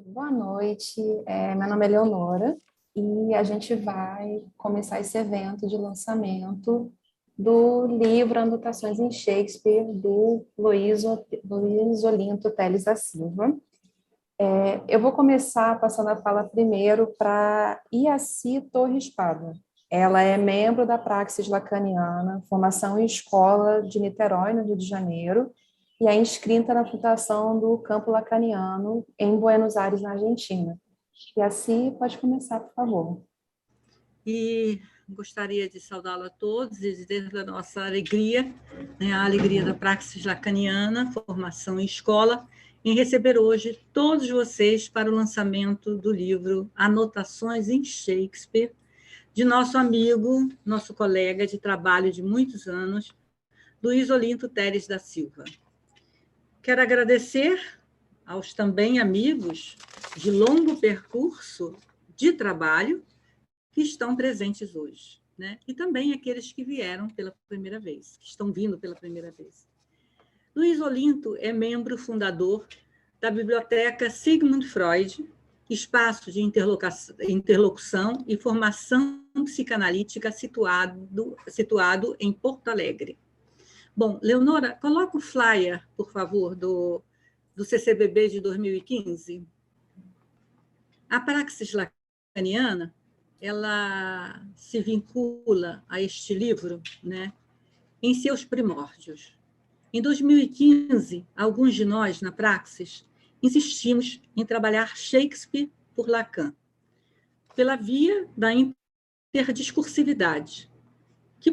Boa noite, meu nome é Leonora e a gente vai começar esse evento de lançamento do livro Anotações em Shakespeare, do Luiz Olinto Teles da Silva. Eu vou começar passando a fala primeiro para Iaci Torres Pada. Ela é membro da Praxis Lacaniana, formação em escola de Niterói, no Rio de Janeiro, e é inscrita na Fundação do Campo Lacaniano, em Buenos Aires, na Argentina. Iaci, pode começar, por favor. E gostaria de saudá-la a todos e dizer da nossa alegria, né, a alegria da Praxis Lacaniana, formação em escola, em receber hoje todos vocês para o lançamento do livro Anotações em Shakespeare, de nosso amigo, nosso colega de trabalho de muitos anos, Luiz Olinto Teles da Silva. Quero agradecer aos também amigos de longo percurso de trabalho que estão presentes hoje, né? E também aqueles que vieram pela primeira vez, que estão vindo pela primeira vez. Luiz Olinto é membro fundador da Biblioteca Sigmund Freud, espaço de interlocução e formação psicanalítica situado em Porto Alegre. Bom, Leonora, coloca o flyer, por favor, do CCBB de 2015. A Praxis Lacaniana, ela se vincula a este livro, né, em seus primórdios. Em 2015, alguns de nós, na Praxis, insistimos em trabalhar Shakespeare por Lacan, pela via da interdiscursividade, que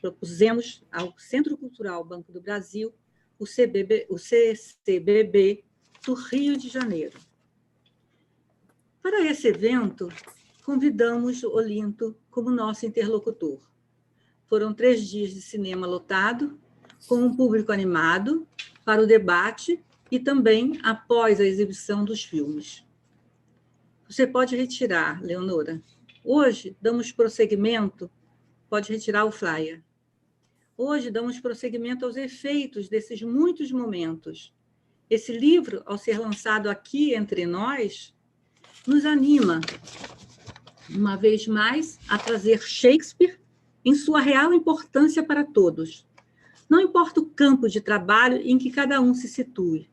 propusemos ao Centro Cultural Banco do Brasil, o CCBB do Rio de Janeiro. Para esse evento, convidamos Olinto como nosso interlocutor. Foram 3 dias de cinema lotado, com um público animado, para o debate e também após a exibição dos filmes. Você pode retirar, Leonora. Hoje, damos prosseguimento, pode retirar o flyer. Hoje, damos prosseguimento aos efeitos desses muitos momentos. Esse livro, ao ser lançado aqui entre nós, nos anima, uma vez mais, a trazer Shakespeare em sua real importância para todos. Não importa o campo de trabalho em que cada um se situe.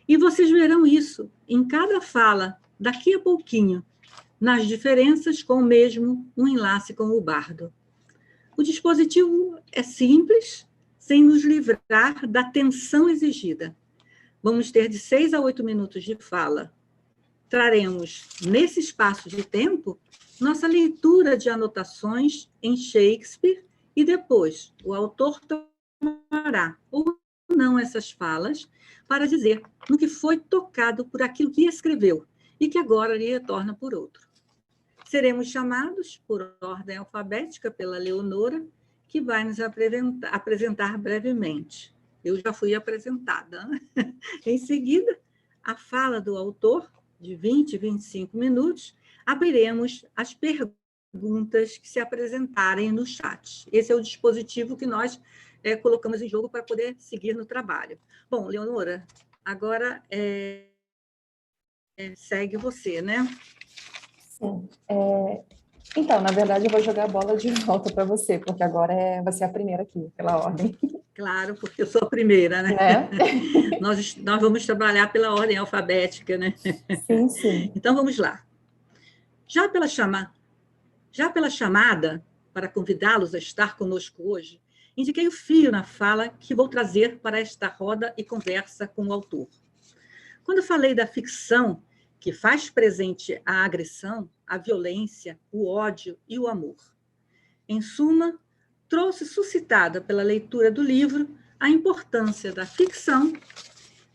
E vocês verão isso em cada fala, daqui a pouquinho, nas diferenças com o mesmo um enlace com o bardo. O dispositivo é simples, sem nos livrar da tensão exigida. Vamos ter de 6 a 8 minutos de fala. Traremos, nesse espaço de tempo, nossa leitura de anotações em Shakespeare e depois o autor tomará ou não essas falas para dizer no que foi tocado por aquilo que escreveu e que agora lhe retorna por outro. Seremos chamados por ordem alfabética pela Leonora, que vai nos apresentar brevemente. Eu já fui apresentada. Em seguida, a fala do autor, de 20 a 25 minutos, abriremos as perguntas que se apresentarem no chat. Esse é o dispositivo que nós colocamos em jogo para poder seguir no trabalho. Bom, Leonora, agora segue você, né? Sim. Então, na verdade, eu vou jogar a bola de volta para você, porque agora vai ser a primeira aqui, pela ordem. Claro, porque eu sou a primeira, né? Nós vamos trabalhar pela ordem alfabética, né? Sim, sim. Então, vamos lá. Já pela chamada, para convidá-los a estar conosco hoje, indiquei o fio na fala que vou trazer para esta roda e conversa com o autor. Quando falei da ficção que faz presente a agressão, a violência, o ódio e o amor. Em suma, trouxe suscitada pela leitura do livro a importância da ficção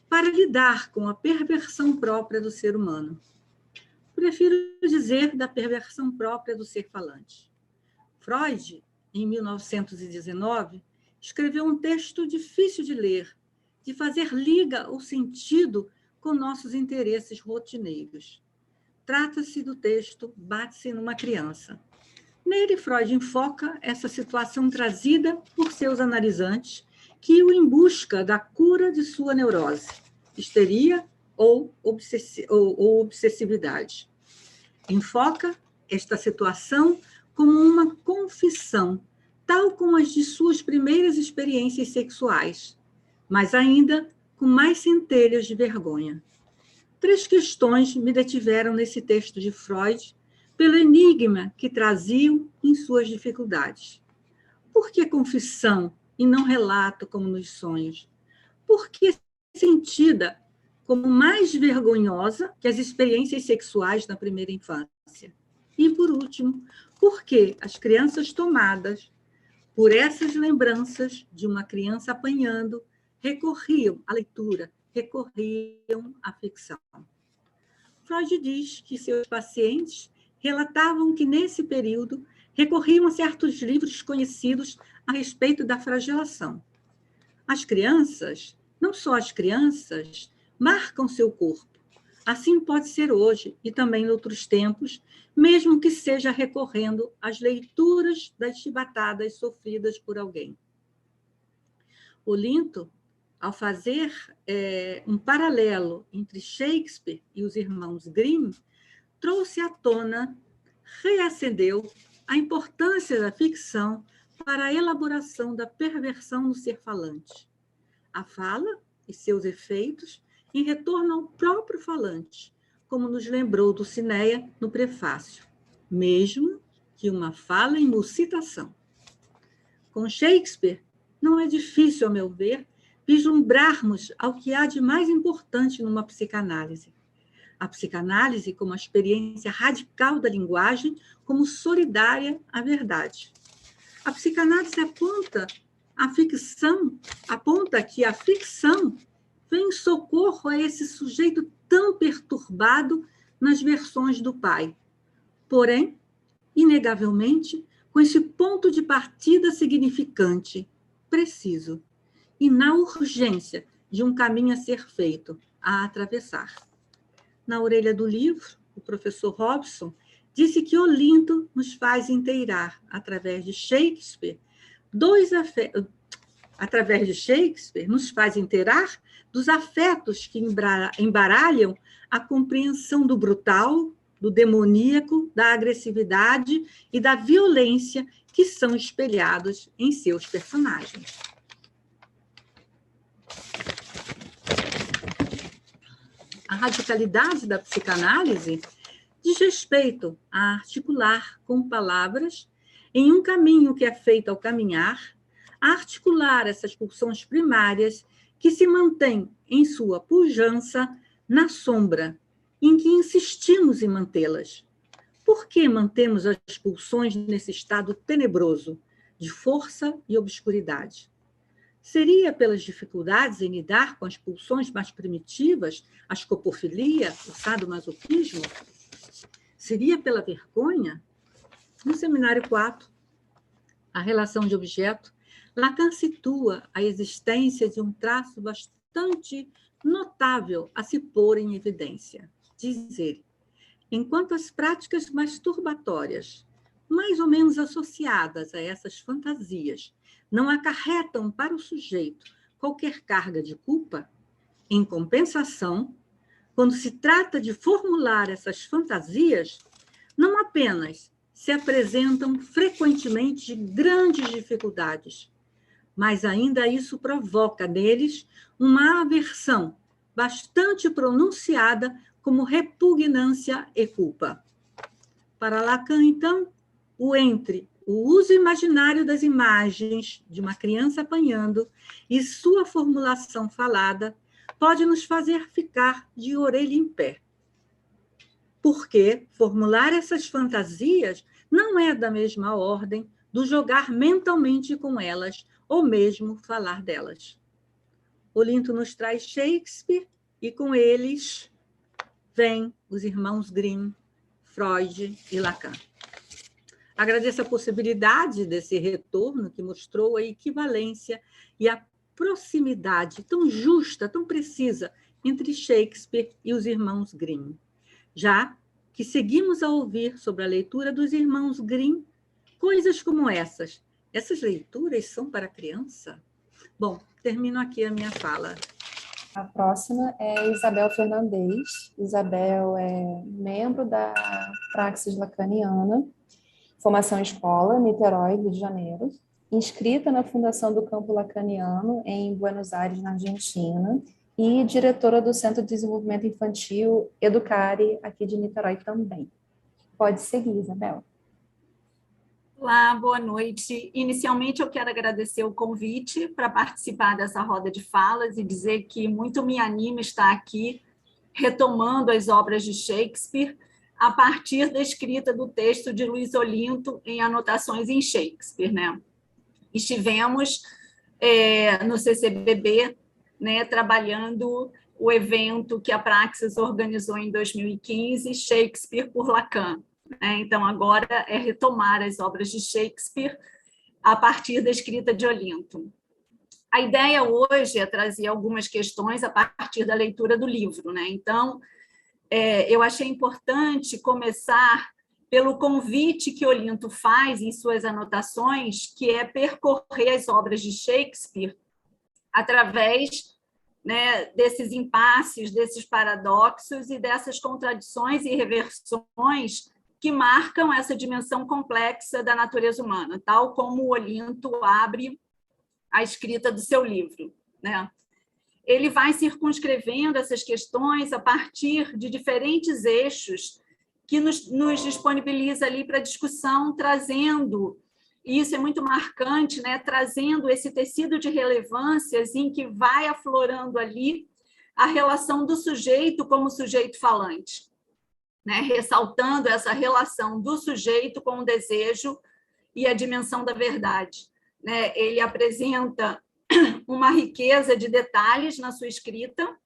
para lidar com a perversão própria do ser humano. Prefiro dizer da perversão própria do ser falante. Freud, em 1919, escreveu um texto difícil de ler, de fazer liga ao sentido com nossos interesses rotineiros. Trata-se do texto Bate-se numa Criança. Nele, Freud enfoca essa situação trazida por seus analisantes que o em busca da cura de sua neurose, histeria ou obsessividade. Enfoca esta situação como uma confissão, tal como as de suas primeiras experiências sexuais, mas ainda com mais centelhas de vergonha. 3 questões me detiveram nesse texto de Freud, pelo enigma que traziam em suas dificuldades. Por que confissão e não relato como nos sonhos? Por que sentida como mais vergonhosa que as experiências sexuais na primeira infância? E, por último, por que as crianças tomadas por essas lembranças de uma criança apanhando recorriam à leitura, recorriam à ficção? Freud diz que seus pacientes relatavam que, nesse período, recorriam a certos livros conhecidos a respeito da flagelação. As crianças, não só as crianças, marcam seu corpo. Assim pode ser hoje e também em outros tempos, mesmo que seja recorrendo às leituras das chibatadas sofridas por alguém. Olinto, ao fazer um paralelo entre Shakespeare e os irmãos Grimm, trouxe à tona, reacendeu a importância da ficção para a elaboração da perversão no ser falante. A fala e seus efeitos em retorno ao próprio falante, como nos lembrou Dulcinea no prefácio, mesmo que uma fala em musitação. Com Shakespeare, não é difícil, a meu ver, vislumbrarmos ao que há de mais importante numa psicanálise. A psicanálise como a experiência radical da linguagem, como solidária à verdade. A psicanálise aponta que a ficção vem em socorro a esse sujeito tão perturbado nas versões do pai. Porém, inegavelmente, com esse ponto de partida significante, preciso, e na urgência de um caminho a ser feito, a atravessar. Na orelha do livro, o professor Robson disse que Olinto nos faz inteirar, através de Shakespeare, nos faz inteirar dos afetos que embaralham a compreensão do brutal, do demoníaco, da agressividade e da violência que são espelhados em seus personagens. A radicalidade da psicanálise diz respeito a articular com palavras, em um caminho que é feito ao caminhar, a articular essas pulsões primárias que se mantêm em sua pujança na sombra, em que insistimos em mantê-las. Por que mantemos as pulsões nesse estado tenebroso de força e obscuridade? Seria pelas dificuldades em lidar com as pulsões mais primitivas, a escopofilia, o sadomasoquismo? Seria pela vergonha? No seminário 4, a relação de objeto, Lacan situa a existência de um traço bastante notável a se pôr em evidência. Diz ele, enquanto as práticas masturbatórias, mais ou menos associadas a essas fantasias, não acarretam para o sujeito qualquer carga de culpa, em compensação, quando se trata de formular essas fantasias, não apenas se apresentam frequentemente grandes dificuldades, mas ainda isso provoca neles uma aversão bastante pronunciada como repugnância e culpa. Para Lacan, então, o uso imaginário das imagens de uma criança apanhando e sua formulação falada pode nos fazer ficar de orelha em pé. Porque formular essas fantasias não é da mesma ordem do jogar mentalmente com elas ou mesmo falar delas. Olinto nos traz Shakespeare e com eles vêm os irmãos Grimm, Freud e Lacan. Agradeço a possibilidade desse retorno que mostrou a equivalência e a proximidade tão justa, tão precisa entre Shakespeare e os irmãos Grimm. Já que seguimos a ouvir sobre a leitura dos irmãos Grimm, coisas como essas. Essas leituras são para criança? Bom, termino aqui a minha fala. A próxima é Isabel Fernandes. Isabel é membro da Praxis Lacaniana, formação escola, Niterói, Rio de Janeiro, inscrita na Fundação do Campo Lacaniano, em Buenos Aires, na Argentina, e diretora do Centro de Desenvolvimento Infantil Educare, aqui de Niterói também. Pode seguir, Isabel. Olá, boa noite. Inicialmente, eu quero agradecer o convite para participar dessa roda de falas e dizer que muito me anima estar aqui retomando as obras de Shakespeare a partir da escrita do texto de Luiz Olinto em Anotações em Shakespeare, né? Estivemos no CCBB, né, trabalhando o evento que a Praxis organizou em 2015, Shakespeare por Lacan. Então, agora é retomar as obras de Shakespeare a partir da escrita de Olinto. A ideia hoje é trazer algumas questões a partir da leitura do livro, né? Então, eu achei importante começar pelo convite que Olinto faz em suas anotações, que é percorrer as obras de Shakespeare através, né, desses impasses, desses paradoxos e dessas contradições e reversões que marcam essa dimensão complexa da natureza humana, tal como Olinto abre a escrita do seu livro, né? Ele vai circunscrevendo essas questões a partir de diferentes eixos que nos disponibiliza ali para discussão, trazendo, e isso é muito marcante, né? Trazendo esse tecido de relevâncias em que vai aflorando ali a relação do sujeito como sujeito falante, né, ressaltando essa relação do sujeito com o desejo e a dimensão da verdade, né? Ele apresenta uma riqueza de detalhes na sua escrita,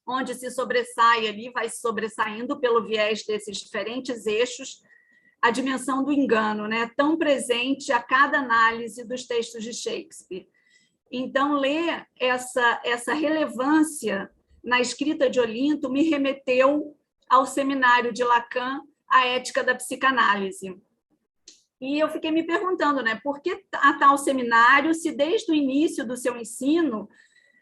onde se sobressai ali, vai se sobressaindo pelo viés desses diferentes eixos, a dimensão do engano, né, tão presente a cada análise dos textos de Shakespeare. Então, ler essa relevância na escrita de Olinto me remeteu ao seminário de Lacan, A Ética da Psicanálise. E eu fiquei me perguntando, né, por que a tal seminário, se desde o início do seu ensino,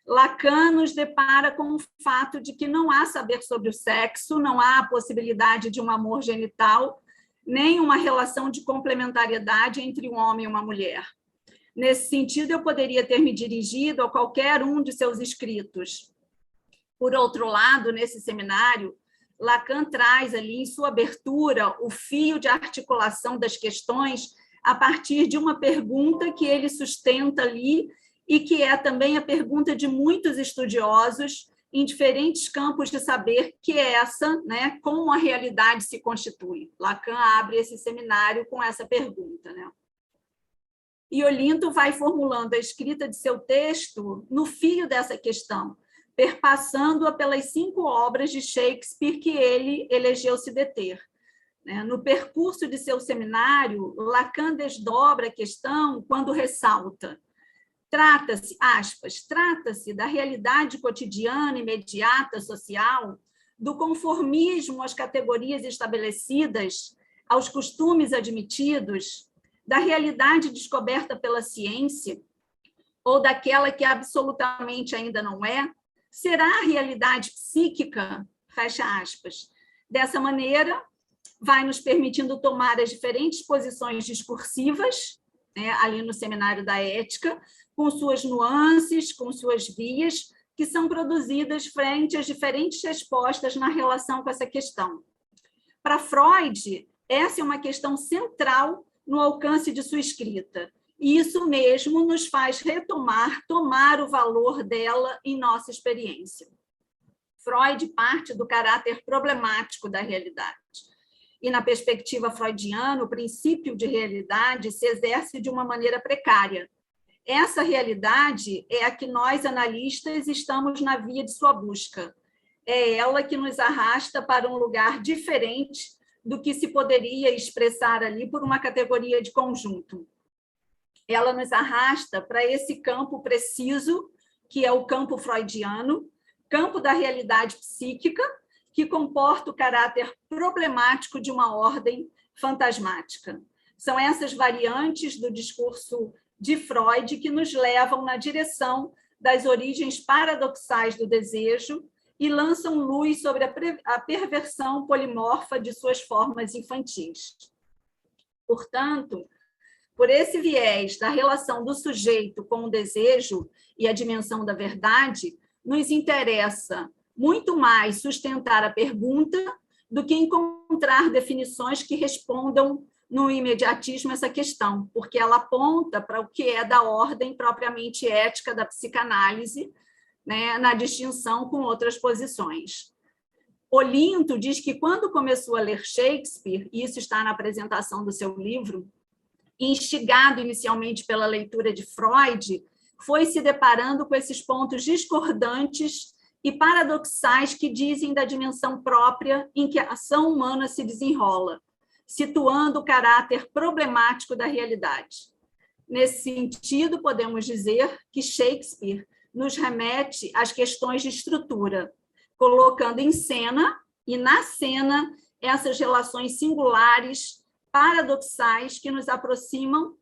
Lacan nos depara com o fato de que não há saber sobre o sexo, não há a possibilidade de um amor genital, nem uma relação de complementariedade entre um homem e uma mulher. Nesse sentido, eu poderia ter me dirigido a qualquer um de seus escritos. Por outro lado, nesse seminário, Lacan traz ali em sua abertura o fio de articulação das questões a partir de uma pergunta que ele sustenta ali e que é também a pergunta de muitos estudiosos em diferentes campos de saber, que é essa, né, como a realidade se constitui. Lacan abre esse seminário com essa pergunta, né? E Olinto vai formulando a escrita de seu texto no fio dessa questão, perpassando-a pelas 5 obras de Shakespeare que ele elegeu se deter. No percurso de seu seminário, Lacan desdobra a questão quando ressalta: trata-se, aspas, trata-se da realidade cotidiana, imediata, social, do conformismo às categorias estabelecidas, aos costumes admitidos, da realidade descoberta pela ciência, ou daquela que absolutamente ainda não é. Será a realidade psíquica? Fecha aspas. Dessa maneira, vai nos permitindo tomar as diferentes posições discursivas, né, ali no Seminário da Ética, com suas nuances, com suas vias, que são produzidas frente às diferentes respostas na relação com essa questão. Para Freud, essa é uma questão central no alcance de sua escrita. E isso mesmo nos faz tomar o valor dela em nossa experiência. Freud parte do caráter problemático da realidade. E, na perspectiva freudiana, o princípio de realidade se exerce de uma maneira precária. Essa realidade é a que nós, analistas, estamos na via de sua busca. É ela que nos arrasta para um lugar diferente do que se poderia expressar ali por uma categoria de conjunto. Ela nos arrasta para esse campo preciso, que é o campo freudiano, campo da realidade psíquica, que comporta o caráter problemático de uma ordem fantasmática. São essas variantes do discurso de Freud que nos levam na direção das origens paradoxais do desejo e lançam luz sobre a perversão polimorfa de suas formas infantis. Portanto, por esse viés da relação do sujeito com o desejo e a dimensão da verdade, nos interessa muito mais sustentar a pergunta do que encontrar definições que respondam no imediatismo essa questão, porque ela aponta para o que é da ordem propriamente ética da psicanálise, né, na distinção com outras posições. Olinto diz que quando começou a ler Shakespeare, e isso está na apresentação do seu livro, instigado inicialmente pela leitura de Freud, foi se deparando com esses pontos discordantes e paradoxais que dizem da dimensão própria em que a ação humana se desenrola, situando o caráter problemático da realidade. Nesse sentido, podemos dizer que Shakespeare nos remete às questões de estrutura, colocando em cena e na cena essas relações singulares, paradoxais, que nos aproximam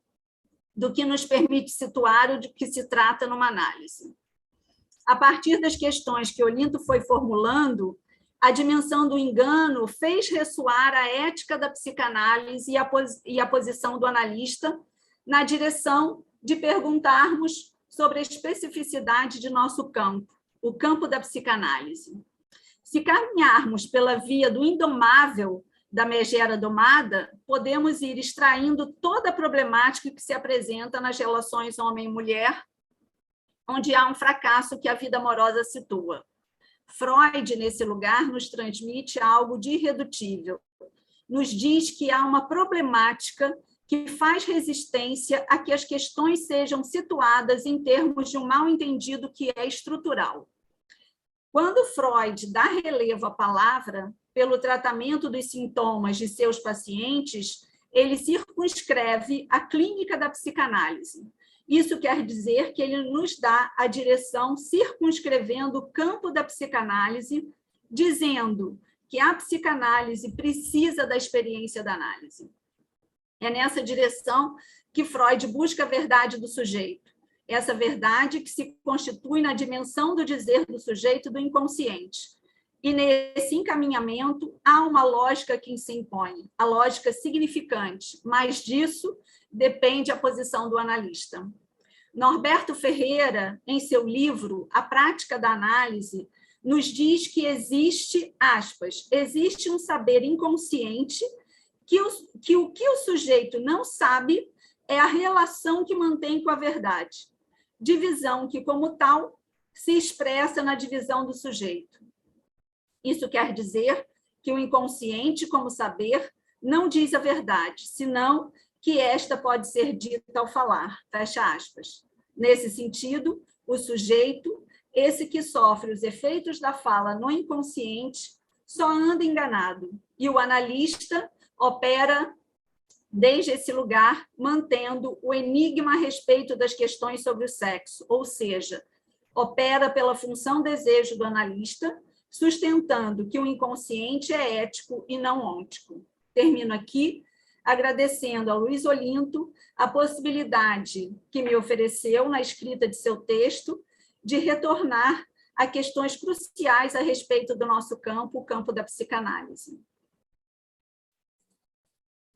do que nos permite situar o de que se trata numa análise. A partir das questões que Olinto foi formulando, a dimensão do engano fez ressoar a ética da psicanálise e a posição do analista na direção de perguntarmos sobre a especificidade de nosso campo, o campo da psicanálise. Se caminharmos pela via do indomável da megera domada, podemos ir extraindo toda a problemática que se apresenta nas relações homem-mulher, onde há um fracasso que a vida amorosa situa. Freud, nesse lugar, nos transmite algo de irredutível. Nos diz que há uma problemática que faz resistência a que as questões sejam situadas em termos de um mal-entendido que é estrutural. Quando Freud dá relevo à palavra, pelo tratamento dos sintomas de seus pacientes, ele circunscreve a clínica da psicanálise. Isso quer dizer que ele nos dá a direção circunscrevendo o campo da psicanálise, dizendo que a psicanálise precisa da experiência da análise. É nessa direção que Freud busca a verdade do sujeito, essa verdade que se constitui na dimensão do dizer do sujeito do inconsciente. E nesse encaminhamento há uma lógica que se impõe, a lógica significante, mas disso depende a posição do analista. Norberto Ferreira, em seu livro A Prática da Análise, nos diz que existe, aspas, existe um saber inconsciente que o que o sujeito não sabe é a relação que mantém com a verdade, divisão que, como tal, se expressa na divisão do sujeito. Isso quer dizer que o inconsciente, como saber, não diz a verdade, senão que esta pode ser dita ao falar, fecha aspas. Nesse sentido, o sujeito, esse que sofre os efeitos da fala no inconsciente, só anda enganado, e o analista opera desde esse lugar, mantendo o enigma a respeito das questões sobre o sexo, ou seja, opera pela função desejo do analista, sustentando que o inconsciente é ético e não ôntico. Termino aqui agradecendo ao Luiz Olinto a possibilidade que me ofereceu na escrita de seu texto de retornar a questões cruciais a respeito do nosso campo, o campo da psicanálise.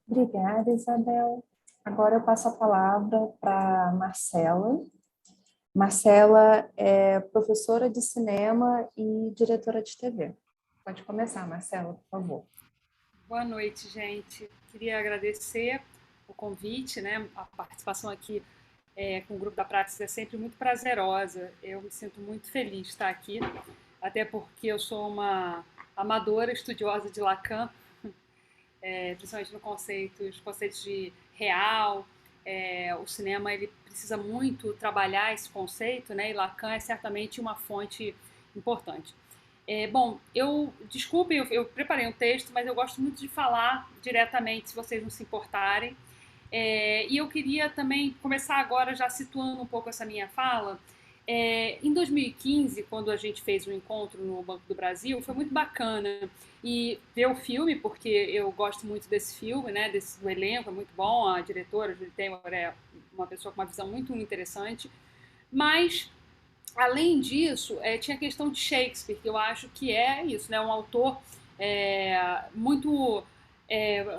Obrigada, Isabel. Agora eu passo a palavra para Marcela. Marcela é professora de cinema e diretora de TV. Pode começar, Marcela, por favor. Boa noite, gente. Queria agradecer o convite, né? A participação aqui com o Grupo da Praxis é sempre muito prazerosa. Eu me sinto muito feliz de estar aqui, até porque eu sou uma amadora estudiosa de Lacan, principalmente nos conceitos de real. O cinema ele precisa muito trabalhar esse conceito, né? E Lacan é certamente uma fonte importante. Bom, desculpem, eu preparei um texto, mas eu gosto muito de falar diretamente, se vocês não se importarem. E eu queria também começar agora já situando um pouco essa minha fala. Em 2015, quando a gente fez um encontro no Banco do Brasil, foi muito bacana e ver o filme, porque eu gosto muito desse filme, né, do elenco, é muito bom, a diretora, a Julie Taymor, é uma pessoa com uma visão muito interessante, mas além disso, tinha a questão de Shakespeare, que eu acho que é isso, né? Um autor muito... é,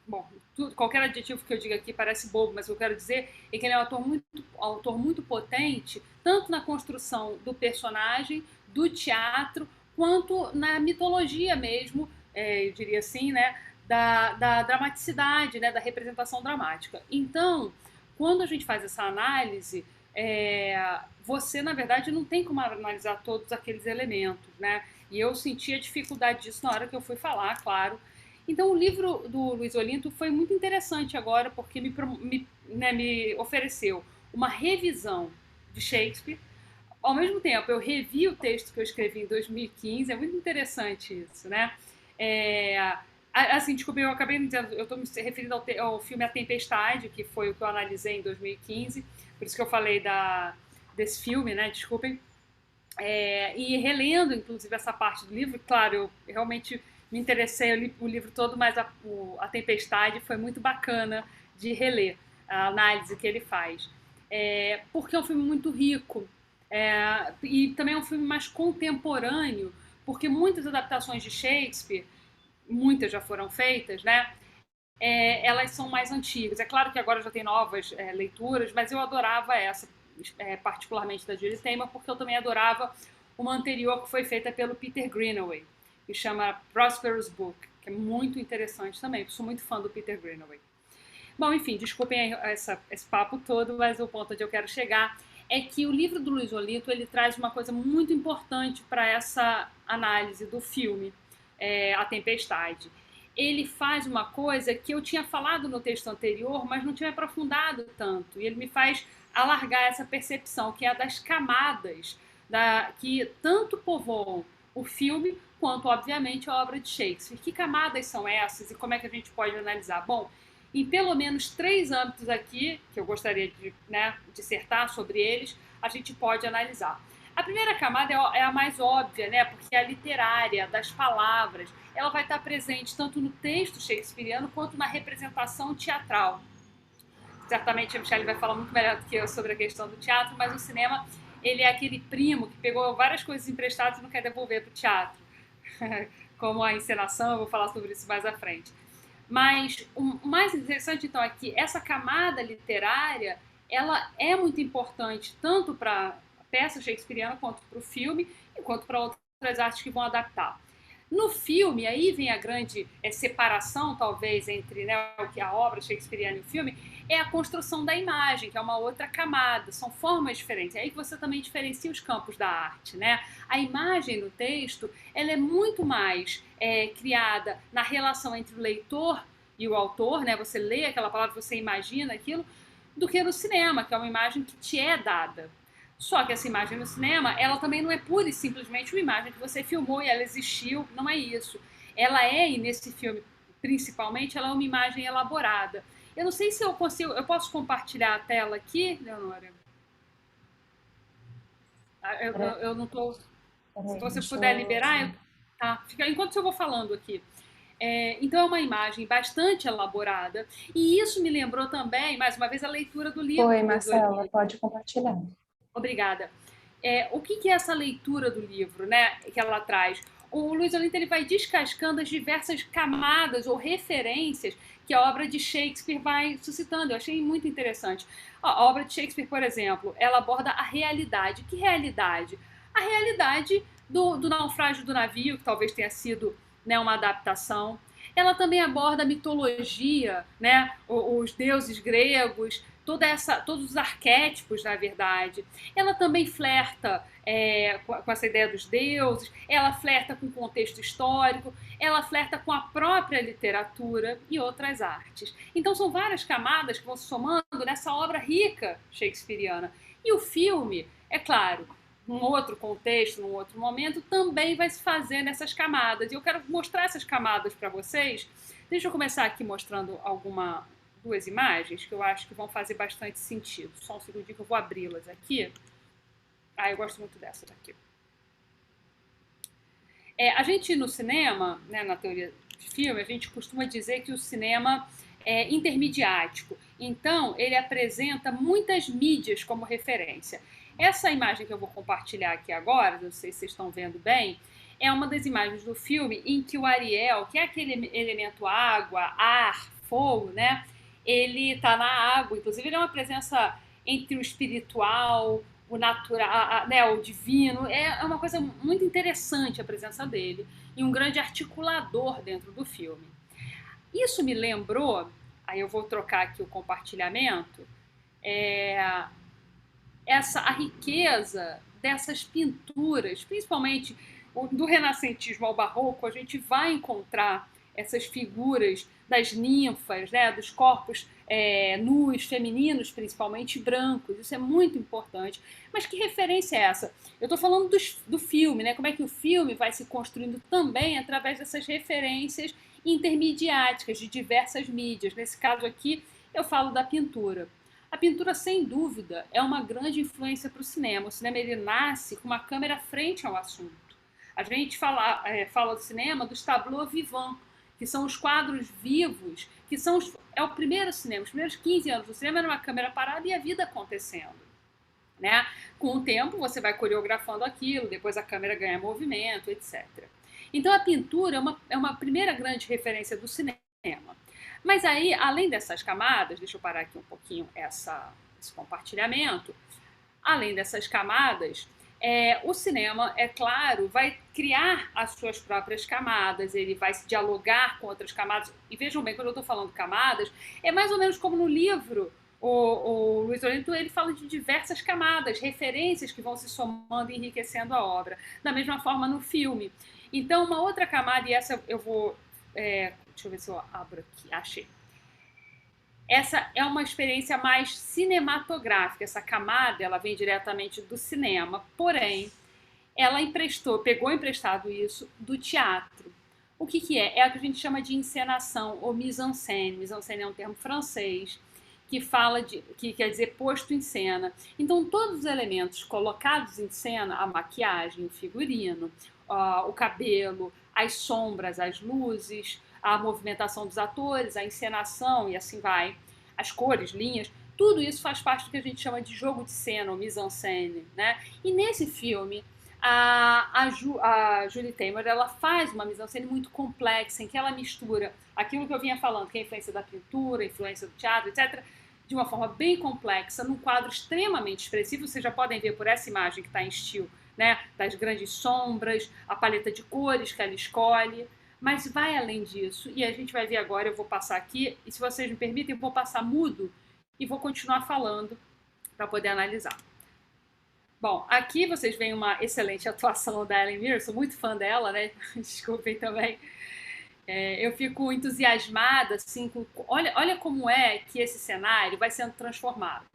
bom, qualquer adjetivo que eu diga aqui parece bobo, mas o que eu quero dizer é que ele é um autor muito potente, tanto na construção do personagem, do teatro, quanto na mitologia mesmo, eu diria assim, né? Da dramaticidade, né? Da representação dramática. Então, quando a gente faz essa análise, você, na verdade, não tem como analisar todos aqueles elementos, né? E eu senti a dificuldade disso na hora que eu fui falar, claro. Então, o livro do Luiz Olinto foi muito interessante agora, porque me ofereceu uma revisão de Shakespeare. Ao mesmo tempo, eu revi o texto que eu escrevi em 2015, é muito interessante isso, né? Assim, desculpa, eu acabei dizendo, eu estou me referindo ao filme A Tempestade, que foi o que eu analisei em 2015, por isso que eu falei desse filme, né? Desculpem. E relendo, inclusive, essa parte do livro, claro, eu realmente me interessei, eu li o livro todo, mas a Tempestade foi muito bacana de reler, a análise que ele faz. Porque é um filme muito rico, e também é um filme mais contemporâneo, porque muitas adaptações de Shakespeare, muitas já foram feitas, né? Elas são mais antigas. É claro que agora já tem novas leituras, mas eu adorava essa, particularmente da Julie Taymor, porque eu também adorava uma anterior que foi feita pelo Peter Greenaway, que chama Prosperous Book, que é muito interessante também. Eu sou muito fã do Peter Greenaway. Bom, enfim, desculpem esse papo todo, mas o ponto onde eu quero chegar é que o livro do Luiz Olinto, ele traz uma coisa muito importante para essa análise do filme, A Tempestade. Ele faz uma coisa que eu tinha falado no texto anterior, mas não tinha aprofundado tanto. E ele me faz alargar essa percepção, que é a das camadas que tanto povoam o filme, quanto, obviamente, a obra de Shakespeare. Que camadas são essas e como é que a gente pode analisar? Bom, em pelo menos 3 âmbitos aqui, que eu gostaria de dissertar sobre eles, a gente pode analisar. A primeira camada é a mais óbvia, né? Porque é a literária, das palavras. Ela vai estar presente tanto no texto shakespeariano quanto na representação teatral. Certamente a Michelle vai falar muito melhor do que eu sobre a questão do teatro, mas o cinema, ele é aquele primo que pegou várias coisas emprestadas e não quer devolver para o teatro. Como a encenação, eu vou falar sobre isso mais à frente. Mas o mais interessante, então, é que essa camada literária, ela é muito importante tanto para a peça shakespeariana quanto para o filme e quanto para outras artes que vão adaptar. No filme, aí vem a grande separação, talvez, entre a obra shakespeariana e o filme, é a construção da imagem, que é uma outra camada, são formas diferentes. É aí que você também diferencia os campos da arte, né? A imagem no texto, ela é muito mais criada na relação entre o leitor e o autor, né? Você lê aquela palavra, você imagina aquilo, do que no cinema, que é uma imagem que te é dada. Só que essa imagem no cinema, ela também não é pura e simplesmente uma imagem que você filmou e ela existiu, não é isso. Ela e nesse filme, principalmente, ela é uma imagem elaborada. Eu não sei se eu consigo, eu posso compartilhar a tela aqui, Leonora? Eu não estou... Se você puder liberar, tá? Enquanto eu vou falando aqui. Então é uma imagem bastante elaborada, e isso me lembrou também, mais uma vez, a leitura do livro. Oi, Marcela, pode compartilhar. Obrigada. O que é essa leitura do livro, né, que ela traz? O Luiz Olinto, ele vai descascando as diversas camadas ou referências que a obra de Shakespeare vai suscitando. Eu achei muito interessante. A obra de Shakespeare, por exemplo, ela aborda a realidade. Que realidade? A realidade do naufrágio do navio, que talvez tenha sido, né, uma adaptação. Ela também aborda a mitologia, né, os deuses gregos, todos os arquétipos, na verdade. Ela também flerta com essa ideia dos deuses, ela flerta com o contexto histórico, ela flerta com a própria literatura e outras artes. Então são várias camadas que vão se somando nessa obra rica shakespeariana. E o filme, é claro, num outro contexto, num outro momento, também vai se fazer nessas camadas. E eu quero mostrar essas camadas para vocês. Deixa eu começar aqui mostrando duas imagens que eu acho que vão fazer bastante sentido. Só um segundinho que eu vou abri-las aqui. Eu gosto muito dessa daqui. A gente no cinema, né, na teoria de filme, a gente costuma dizer que o cinema é intermediático. Então, ele apresenta muitas mídias como referência. Essa imagem que eu vou compartilhar aqui agora, não sei se vocês estão vendo bem, é uma das imagens do filme em que o Ariel, que é aquele elemento água, ar, fogo, né? Ele está na água, inclusive ele é uma presença entre o espiritual, o natural, né, o divino. É uma coisa muito interessante a presença dele e um grande articulador dentro do filme. Isso me lembrou, aí eu vou trocar aqui o compartilhamento, a riqueza dessas pinturas, principalmente do renascentismo ao barroco, a gente vai encontrar essas figuras das ninfas, né, dos corpos nus, femininos, principalmente brancos. Isso é muito importante. Mas que referência é essa? Eu estou falando do filme, né? Como é que o filme vai se construindo também através dessas referências intermediáticas de diversas mídias. Nesse caso aqui, eu falo da pintura. A pintura, sem dúvida, é uma grande influência para o cinema. O cinema ele nasce com uma câmera frente ao assunto. A gente fala do cinema dos tableaux vivants, que são os quadros vivos, que é o primeiro cinema. Os primeiros 15 anos do cinema era uma câmera parada e a vida acontecendo. Né? Com o tempo, você vai coreografando aquilo, depois a câmera ganha movimento, etc. Então, a pintura é uma primeira grande referência do cinema. Mas aí, além dessas camadas, deixa eu parar aqui um pouquinho esse compartilhamento, além dessas camadas, o cinema, é claro, vai criar as suas próprias camadas, ele vai se dialogar com outras camadas. E vejam bem, quando eu estou falando camadas, é mais ou menos como no livro, o Luiz Olento, ele fala de diversas camadas, referências que vão se somando e enriquecendo a obra. Da mesma forma no filme. Então, uma outra camada, e essa eu vou... deixa eu ver se eu abro aqui. Achei. Essa é uma experiência mais cinematográfica. Essa camada, ela vem diretamente do cinema, porém, ela pegou emprestado isso do teatro. O que é? É o que a gente chama de encenação, ou mise-en-scène. Mise-en-scène é um termo francês que quer dizer posto em cena. Então, todos os elementos colocados em cena, a maquiagem, o figurino, o cabelo, as sombras, as luzes, a movimentação dos atores, a encenação e assim vai, as cores, linhas, tudo isso faz parte do que a gente chama de jogo de cena, ou mise-en-scène, né? E nesse filme, a Julie Taymor, ela faz uma mise-en-scène muito complexa, em que ela mistura aquilo que eu vinha falando, que é a influência da pintura, a influência do teatro, etc., de uma forma bem complexa, num quadro extremamente expressivo. Vocês já podem ver por essa imagem que está em estilo, né, das grandes sombras, a paleta de cores que ela escolhe, mas vai além disso, e a gente vai ver agora. Eu vou passar aqui, e se vocês me permitem, eu vou passar mudo e vou continuar falando para poder analisar. Bom, aqui vocês veem uma excelente atuação da Helen Mirren, sou muito fã dela, né? Desculpem também. Eu fico entusiasmada, assim, olha como é que esse cenário vai sendo transformado.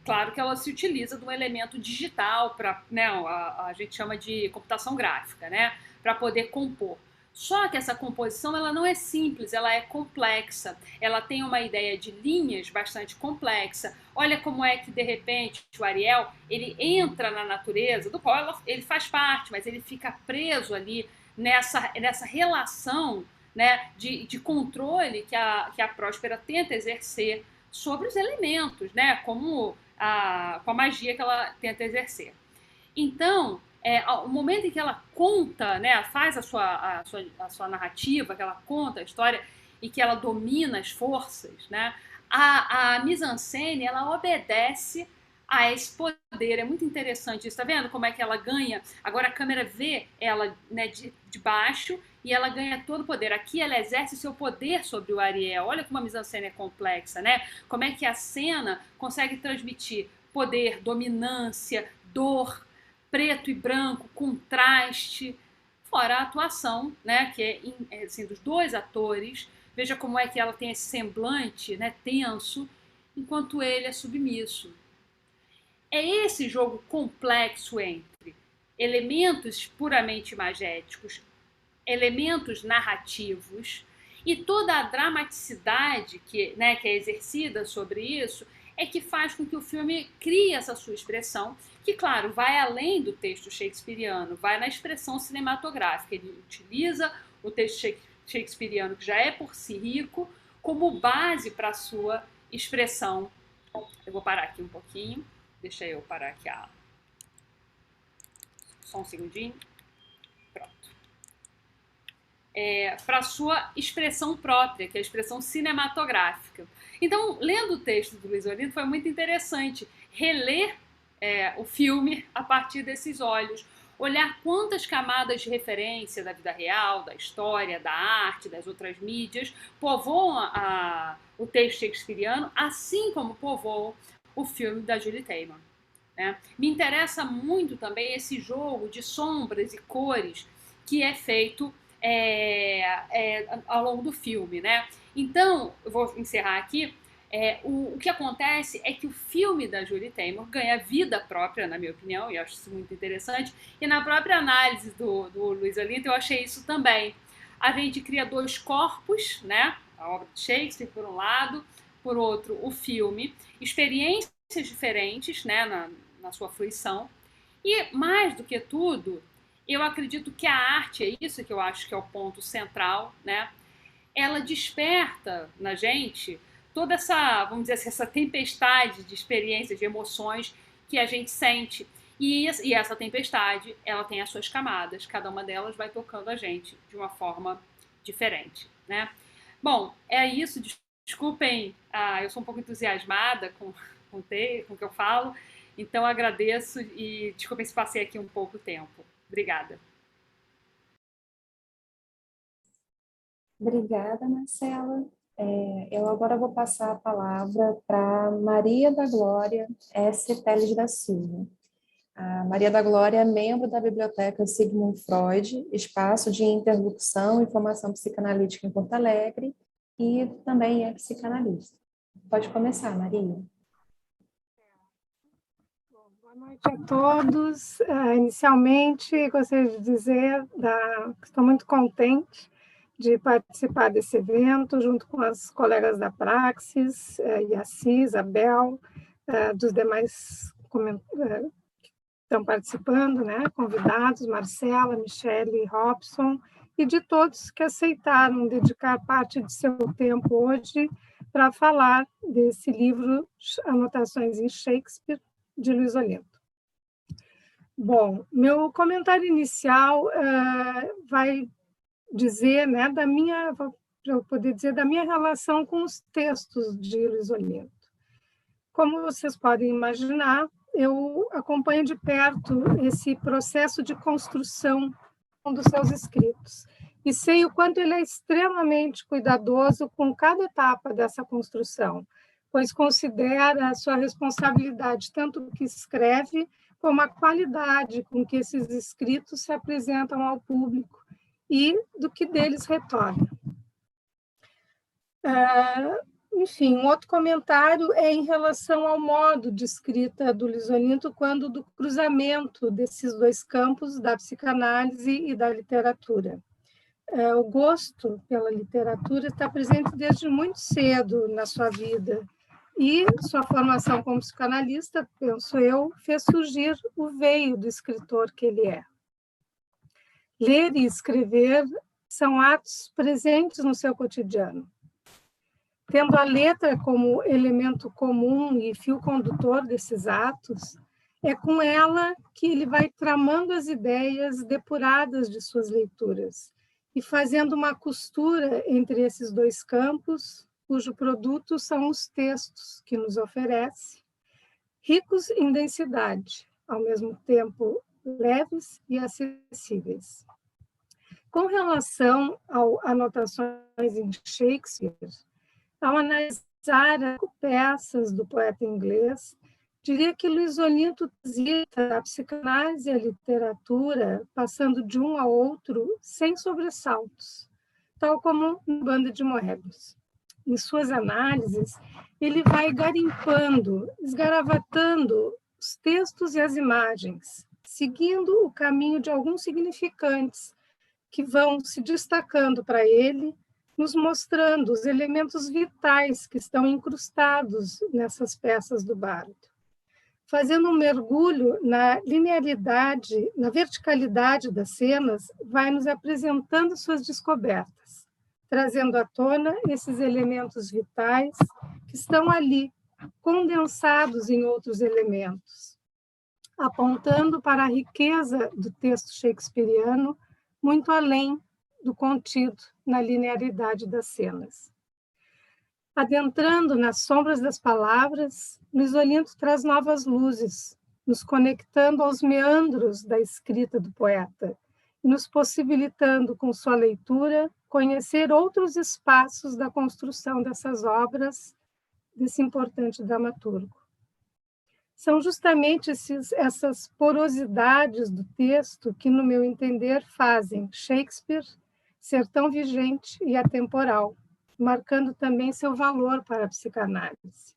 Claro que ela se utiliza de um elemento digital para, né, a gente chama de computação gráfica, né, para poder compor. Só que essa composição, ela não é simples, ela é complexa. Ela tem uma ideia de linhas bastante complexa. Olha como é que, de repente, o Ariel, ele entra na natureza, do qual ele faz parte, mas ele fica preso ali nessa relação, né, de controle que a Próspera tenta exercer sobre os elementos, né, com a magia que ela tenta exercer. Então, o momento em que ela conta, né, faz a sua narrativa, que ela conta a história e que ela domina as forças, né, a mise-en-scène, ela obedece a esse poder. É muito interessante isso, tá vendo como é que ela ganha? Agora a câmera vê ela, né, de baixo, e ela ganha todo o poder. Aqui ela exerce seu poder sobre o Ariel. Olha como a mise-en-scène é complexa, né? Como é que a cena consegue transmitir poder, dominância, dor, preto e branco, contraste, fora a atuação, né, que é assim, dos dois atores. Veja como é que ela tem esse semblante, né, tenso, enquanto ele é submisso. É esse jogo complexo entre elementos puramente imagéticos, elementos narrativos e toda a dramaticidade que é exercida sobre isso é que faz com que o filme crie essa sua expressão, que, claro, vai além do texto shakespeariano, vai na expressão cinematográfica. Ele utiliza o texto shakespeariano, que já é por si rico, como base para a sua expressão. Eu vou parar aqui um pouquinho. Deixa eu parar aqui Só um segundinho. Pronto. Para a sua expressão própria, que é a expressão cinematográfica. Então, lendo o texto do Luiz Olinto, foi muito interessante reler o filme a partir desses olhos, olhar quantas camadas de referência da vida real, da história, da arte, das outras mídias, povoam o texto shakespeariano, assim como povoam o filme da Julie Taymor. Né? Me interessa muito também esse jogo de sombras e cores que é feito ao longo do filme. Né? Então, eu vou encerrar aqui. O que acontece é que o filme da Julie Taymor ganha vida própria, na minha opinião, e eu acho isso muito interessante, e na própria análise do Luiz Olinto eu achei isso também. A gente cria dois corpos, né? A obra de Shakespeare, por um lado, por outro, o filme, experiências diferentes, né, na sua fruição, e mais do que tudo, eu acredito que a arte, é isso que eu acho que é o ponto central, né? Ela desperta na gente toda essa, vamos dizer assim, essa tempestade de experiências, de emoções que a gente sente. E essa tempestade, ela tem as suas camadas, cada uma delas vai tocando a gente de uma forma diferente, né? Bom, é isso, desculpem, eu sou um pouco entusiasmada com o que eu falo, então agradeço e desculpem se passei aqui um pouco tempo. Obrigada. Obrigada, Marcela. Eu agora vou passar a palavra para Maria da Glória S. Teles da Silva. A Maria da Glória é membro da Biblioteca Sigmund Freud, espaço de interlocução e formação psicanalítica em Porto Alegre, e também é psicanalista. Pode começar, Maria. Boa noite a todos. Inicialmente, gostaria de dizer que estou muito contente de participar desse evento, junto com as colegas da Praxis, Yaci, Isabel, dos demais que estão participando, né, convidados, Marcela, Michele, Robson, e de todos que aceitaram dedicar parte de seu tempo hoje para falar desse livro, Anotações em Shakespeare, de Luiz Olinto. Bom, meu comentário inicial vai dizer, né, para eu poder dizer da minha relação com os textos de Luiz Olinto. Como vocês podem imaginar, eu acompanho de perto esse processo de construção dos seus escritos e sei o quanto ele é extremamente cuidadoso com cada etapa dessa construção, pois considera a sua responsabilidade tanto do que escreve como a qualidade com que esses escritos se apresentam ao público e do que deles retorna. Enfim, um outro comentário é em relação ao modo de escrita do Luiz Olinto, quando do cruzamento desses dois campos, da psicanálise e da literatura. O gosto pela literatura está presente desde muito cedo na sua vida, e sua formação como psicanalista, penso eu, fez surgir o veio do escritor que ele é. Ler e escrever são atos presentes no seu cotidiano. Tendo a letra como elemento comum e fio condutor desses atos, é com ela que ele vai tramando as ideias depuradas de suas leituras e fazendo uma costura entre esses dois campos, cujo produto são os textos que nos oferece, ricos em densidade, ao mesmo tempo leves e acessíveis. Com relação ao Anotações em Shakespeare, ao analisar as peças do poeta inglês, diria que Luiz Olinto visita a psicanálise e a literatura, passando de um a outro sem sobressaltos, tal como no Banda de Moebius. Em suas análises, ele vai garimpando, esgaravatando os textos e as imagens, seguindo o caminho de alguns significantes que vão se destacando para ele, nos mostrando os elementos vitais que estão incrustados nessas peças do bardo. Fazendo um mergulho na linearidade, na verticalidade das cenas, vai nos apresentando suas descobertas, trazendo à tona esses elementos vitais que estão ali, condensados em outros elementos. apontando para a riqueza do texto shakespeariano, muito além do contido na linearidade das cenas. Adentrando nas sombras das palavras, Luiz Olinto traz novas luzes, nos conectando aos meandros da escrita do poeta e nos possibilitando, com sua leitura, conhecer outros espaços da construção dessas obras desse importante dramaturgo. São justamente essas porosidades do texto que, no meu entender, fazem Shakespeare ser tão vigente e atemporal, marcando também seu valor para a psicanálise.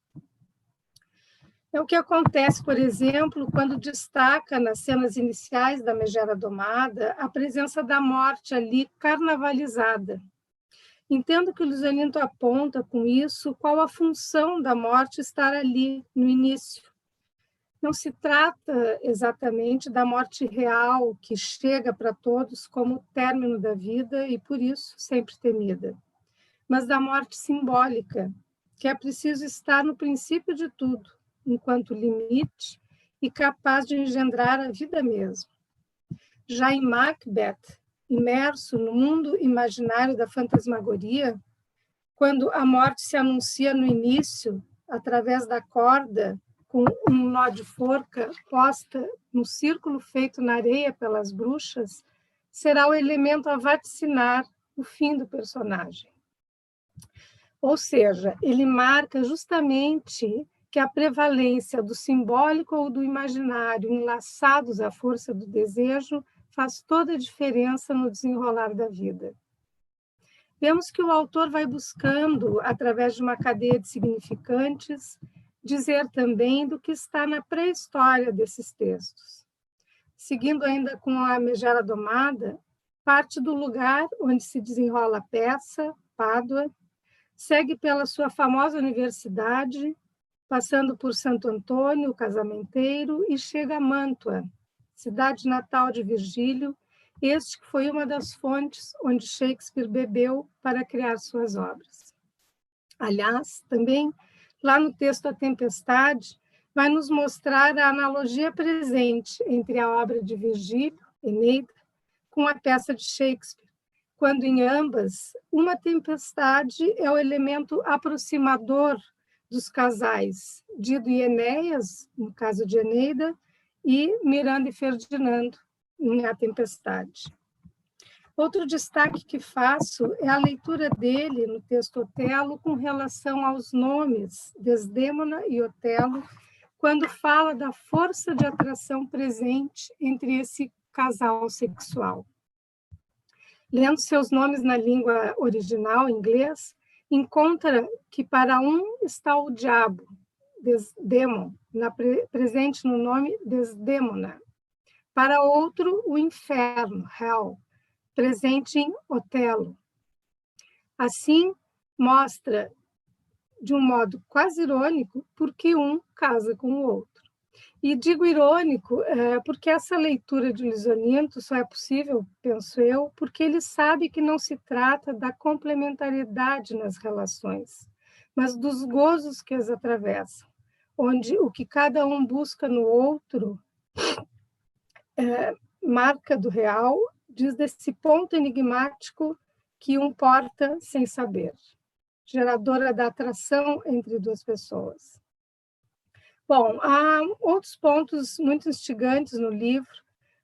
É o que acontece, por exemplo, quando destaca nas cenas iniciais da Megera Domada a presença da morte ali carnavalizada. Entendo que o Luiz Olinto aponta com isso qual a função da morte estar ali no início. Não se trata exatamente da morte real que chega para todos como o término da vida e, por isso, sempre temida, mas da morte simbólica, que é preciso estar no princípio de tudo, enquanto limite e capaz de engendrar a vida mesma. Já em Macbeth, imerso no mundo imaginário da fantasmagoria, quando a morte se anuncia no início, através da corda, com um nó de forca posta no círculo feito na areia pelas bruxas, será o elemento a vaticinar o fim do personagem. Ou seja, ele marca justamente que a prevalência do simbólico ou do imaginário enlaçados à força do desejo faz toda a diferença no desenrolar da vida. Vemos que o autor vai buscando, através de uma cadeia de significantes, dizer também do que está na pré-história desses textos. Seguindo ainda com a Megera Domada, parte do lugar onde se desenrola a peça, Pádua, segue pela sua famosa universidade, passando por Santo Antônio, o casamenteiro, e chega a Mântua, cidade natal de Virgílio, este que foi uma das fontes onde Shakespeare bebeu para criar suas obras. Aliás, também, lá no texto A Tempestade, vai nos mostrar a analogia presente entre a obra de Virgílio, Eneida, com a peça de Shakespeare, quando em ambas, uma tempestade é o elemento aproximador dos casais, Dido e Enéas, no caso de Eneida, e Miranda e Ferdinando, em A Tempestade. Outro destaque que faço é a leitura dele no texto Otelo com relação aos nomes Desdémona e Otelo, quando fala da força de atração presente entre esse casal sexual. Lendo seus nomes na língua original, inglês, encontra que para um está o diabo, Desdémon, presente no nome Desdémona. Para outro, o inferno, Hell, presente em Otelo. Assim, mostra, de um modo quase irônico, porque um casa com o outro. E digo irônico porque essa leitura de Luiz Olinto só é possível, penso eu, porque ele sabe que não se trata da complementariedade nas relações, mas dos gozos que as atravessam, onde o que cada um busca no outro marca do real, diz desse ponto enigmático que um porta sem saber, geradora da atração entre duas pessoas. Bom, há outros pontos muito instigantes no livro,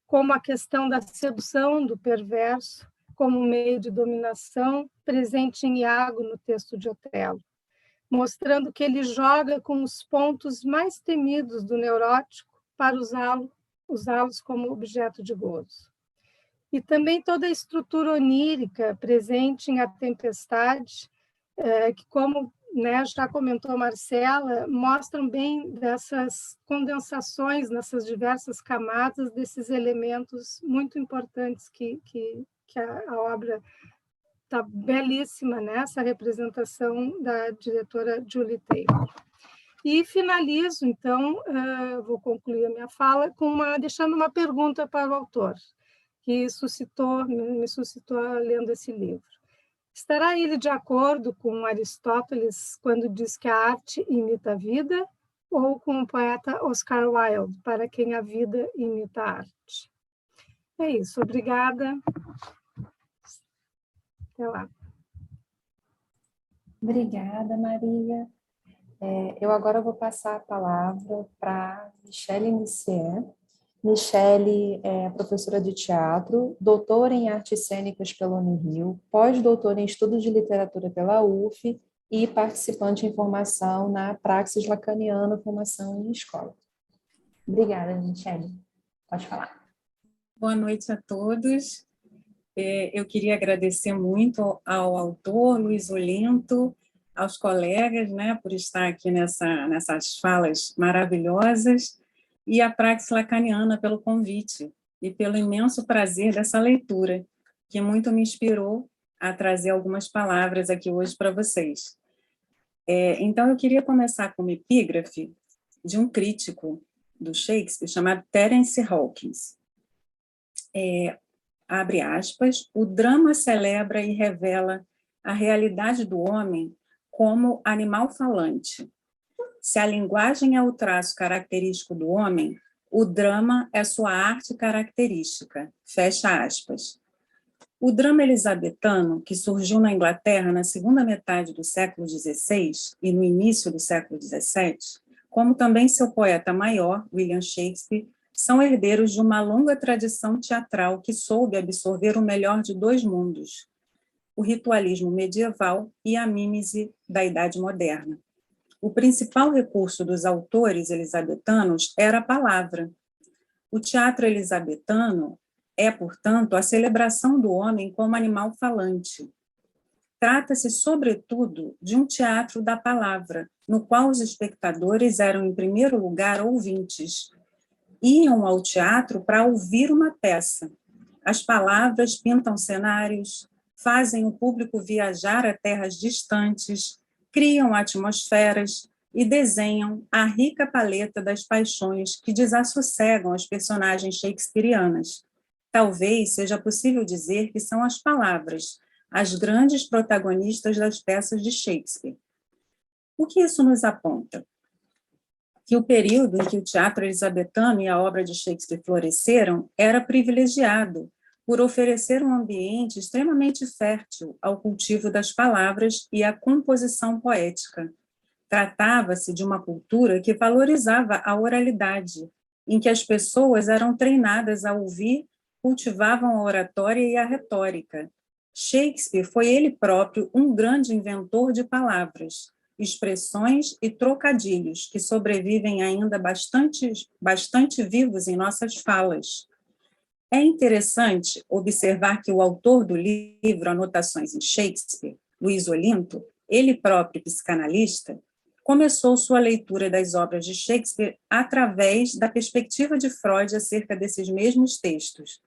como a questão da sedução do perverso como meio de dominação, presente em Iago no texto de Otelo, mostrando que ele joga com os pontos mais temidos do neurótico para usá-los como objeto de gozo. E também toda a estrutura onírica presente em A Tempestade, que, como já comentou Marcela, mostram bem dessas condensações nessas diversas camadas desses elementos muito importantes que a obra está belíssima nessa representação da diretora Julie Taymor. E finalizo, então, vou concluir a minha fala deixando uma pergunta para o autor, que me suscitou lendo esse livro. Estará ele de acordo com Aristóteles quando diz que a arte imita a vida, ou com o poeta Oscar Wilde, para quem a vida imita a arte. É isso, obrigada. Até lá. Obrigada, Maria. Eu agora vou passar a palavra para Michele Messier. Michele é professora de teatro, doutora em artes cênicas pela Unirio, pós-doutora em estudos de literatura pela UF e participante em formação na Praxis Lacaniana, formação em escola. Obrigada, Michele. Pode falar. Boa noite a todos. Eu queria agradecer muito ao autor, Luiz Olinto, aos colegas, né, por estar aqui nessas falas maravilhosas, e à Praxis Lacaniana pelo convite e pelo imenso prazer dessa leitura, que muito me inspirou a trazer algumas palavras aqui hoje para vocês. Então, eu queria começar com uma epígrafe de um crítico do Shakespeare chamado Terence Hawkins. Abre aspas, o drama celebra e revela a realidade do homem como animal falante. Se a linguagem é o traço característico do homem, o drama é sua arte característica. Fecha aspas. O drama elisabetano, que surgiu na Inglaterra na segunda metade do século XVI e no início do século XVII, como também seu poeta maior, William Shakespeare, são herdeiros de uma longa tradição teatral que soube absorver o melhor de dois mundos, o ritualismo medieval e a mímese da Idade Moderna. O principal recurso dos autores elisabetanos era a palavra. O teatro elisabetano é, portanto, a celebração do homem como animal falante. Trata-se, sobretudo, de um teatro da palavra, no qual os espectadores eram, em primeiro lugar, ouvintes. Iam ao teatro para ouvir uma peça. As palavras pintam cenários, fazem o público viajar a terras distantes, criam atmosferas e desenham a rica paleta das paixões que desassossegam as personagens shakespearianas. Talvez seja possível dizer que são as palavras, as grandes protagonistas das peças de Shakespeare. O que isso nos aponta? Que o período em que o teatro elisabetano e a obra de Shakespeare floresceram era privilegiado por oferecer um ambiente extremamente fértil ao cultivo das palavras e à composição poética. Tratava-se de uma cultura que valorizava a oralidade, em que as pessoas eram treinadas a ouvir, cultivavam a oratória e a retórica. Shakespeare foi ele próprio um grande inventor de palavras, expressões e trocadilhos que sobrevivem ainda bastante vivos em nossas falas. É interessante observar que o autor do livro Anotações em Shakespeare, Luiz Olinto, ele próprio psicanalista, começou sua leitura das obras de Shakespeare através da perspectiva de Freud acerca desses mesmos textos.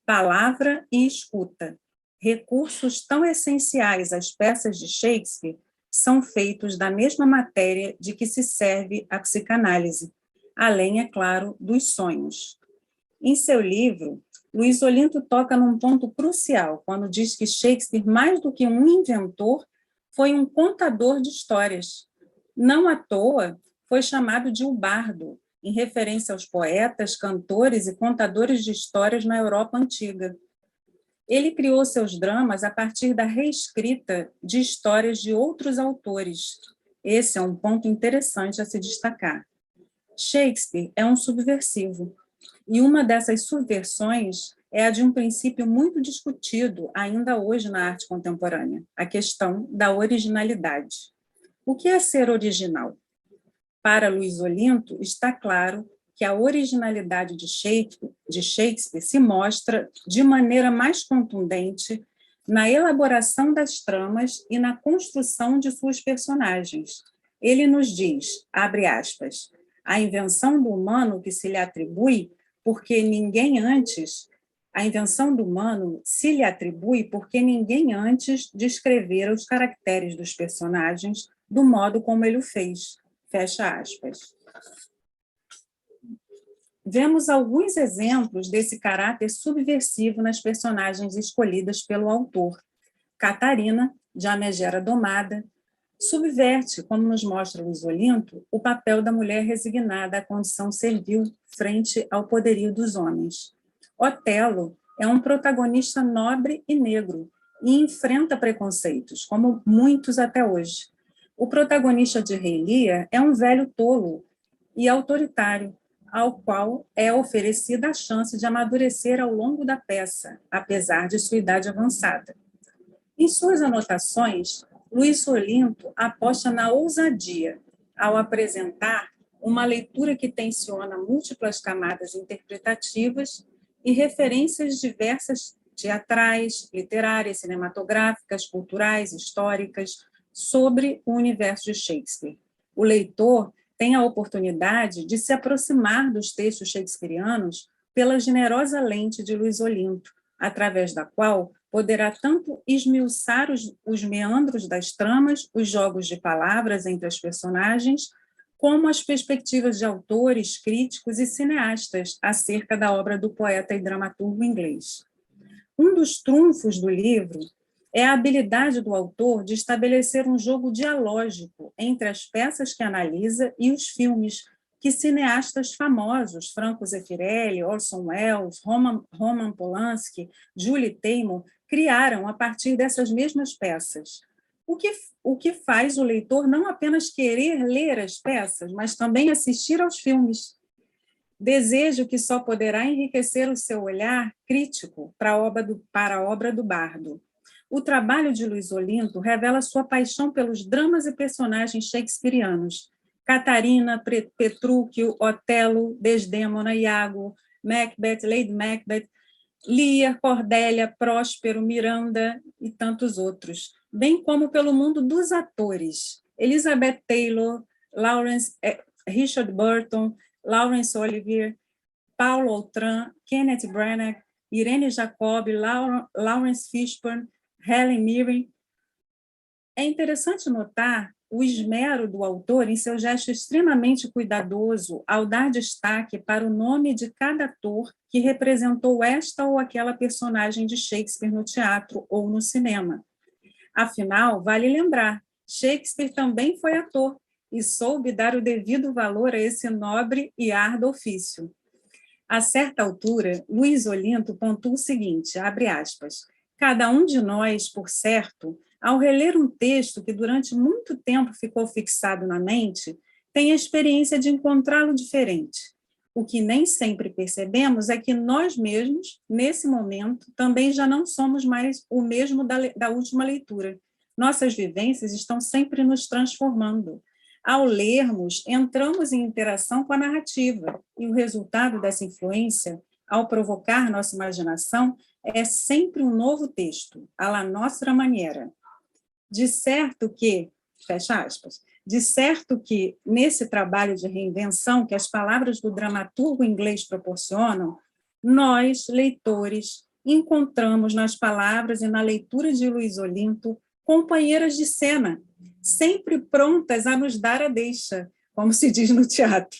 Palavra e escuta, recursos tão essenciais às peças de Shakespeare, são feitos da mesma matéria de que se serve a psicanálise, além, é claro, dos sonhos. Em seu livro, Luiz Olinto toca num ponto crucial quando diz que Shakespeare, mais do que um inventor, foi um contador de histórias. Não à toa, foi chamado de o bardo, em referência aos poetas, cantores e contadores de histórias na Europa antiga. Ele criou seus dramas a partir da reescrita de histórias de outros autores. Esse é um ponto interessante a se destacar. Shakespeare é um subversivo, e uma dessas subversões é a de um princípio muito discutido ainda hoje na arte contemporânea, a questão da originalidade. O que é ser original? Para Luiz Olinto, está claro que a originalidade de Shakespeare se mostra de maneira mais contundente na elaboração das tramas e na construção de suas personagens. Ele nos diz, abre aspas, a invenção do humano que se lhe atribui porque ninguém antes descrevera os caracteres dos personagens do modo como ele o fez. Fecha aspas. Vemos alguns exemplos desse caráter subversivo nas personagens escolhidas pelo autor. Catarina, de A Megera Domada, subverte, como nos mostra Luís Olinto, o papel da mulher resignada à condição servil frente ao poderio dos homens. Otelo é um protagonista nobre e negro e enfrenta preconceitos, como muitos até hoje. O protagonista de Rei Lear é um velho tolo e autoritário, ao qual é oferecida a chance de amadurecer ao longo da peça, apesar de sua idade avançada. Em suas anotações, Luís Olinto aposta na ousadia ao apresentar uma leitura que tensiona múltiplas camadas interpretativas e referências diversas teatrais, literárias, cinematográficas, culturais, históricas, sobre o universo de Shakespeare. O leitor tem a oportunidade de se aproximar dos textos shakespearianos pela generosa lente de Luís Olinto, através da qual poderá tanto esmiuçar os meandros das tramas, os jogos de palavras entre as personagens, como as perspectivas de autores, críticos e cineastas acerca da obra do poeta e dramaturgo inglês. Um dos trunfos do livro é a habilidade do autor de estabelecer um jogo dialógico entre as peças que analisa e os filmes que cineastas famosos, Franco Zeffirelli, Orson Welles, Roman Polanski, Julie Taymor, criaram a partir dessas mesmas peças. O que faz o leitor não apenas querer ler as peças, mas também assistir aos filmes. Desejo que só poderá enriquecer o seu olhar crítico para a obra do bardo. O trabalho de Luís Olinto revela sua paixão pelos dramas e personagens shakespearianos. Catarina, Petrúquio, Otelo, Desdémona, Iago, Macbeth, Lady Macbeth, Lear, Cordélia, Próspero, Miranda e tantos outros, bem como pelo mundo dos atores. Elizabeth Taylor, Richard Burton, Laurence Olivier, Paulo Outram, Kenneth Branagh, Irene Jacobi, Lawrence Fishburne, Helen Mirren. É interessante notar o esmero do autor em seu gesto extremamente cuidadoso ao dar destaque para o nome de cada ator que representou esta ou aquela personagem de Shakespeare no teatro ou no cinema. Afinal, vale lembrar, Shakespeare também foi ator e soube dar o devido valor a esse nobre e árduo ofício. A certa altura, Luís Olinto pontua o seguinte, abre aspas, cada um de nós, por certo, ao reler um texto que durante muito tempo ficou fixado na mente, tem a experiência de encontrá-lo diferente. O que nem sempre percebemos é que nós mesmos, nesse momento, também já não somos mais o mesmo da última leitura. Nossas vivências estão sempre nos transformando. Ao lermos, entramos em interação com a narrativa, e o resultado dessa influência, ao provocar nossa imaginação, é sempre um novo texto, à la nostra maneira. De certo que, fecha aspas, de certo que, nesse trabalho de reinvenção que as palavras do dramaturgo inglês proporcionam, nós, leitores, encontramos nas palavras e na leitura de Luís Olinto companheiras de cena, sempre prontas a nos dar a deixa, como se diz no teatro,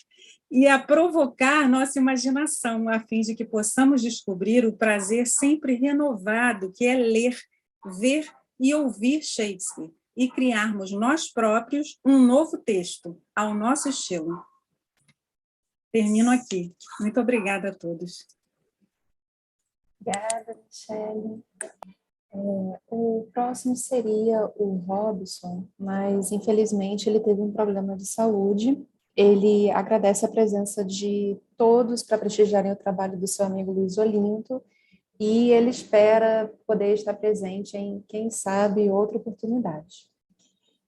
e a provocar nossa imaginação, a fim de que possamos descobrir o prazer sempre renovado que é ler, ver e ouvir Shakespeare, e criarmos nós próprios um novo texto, ao nosso estilo. Termino aqui. Muito obrigada a todos. Obrigada, Michele. O próximo seria o Robson, mas infelizmente ele teve um problema de saúde. Ele agradece a presença de todos para prestigiarem o trabalho do seu amigo Luís Olinto e ele espera poder estar presente em, quem sabe, outra oportunidade.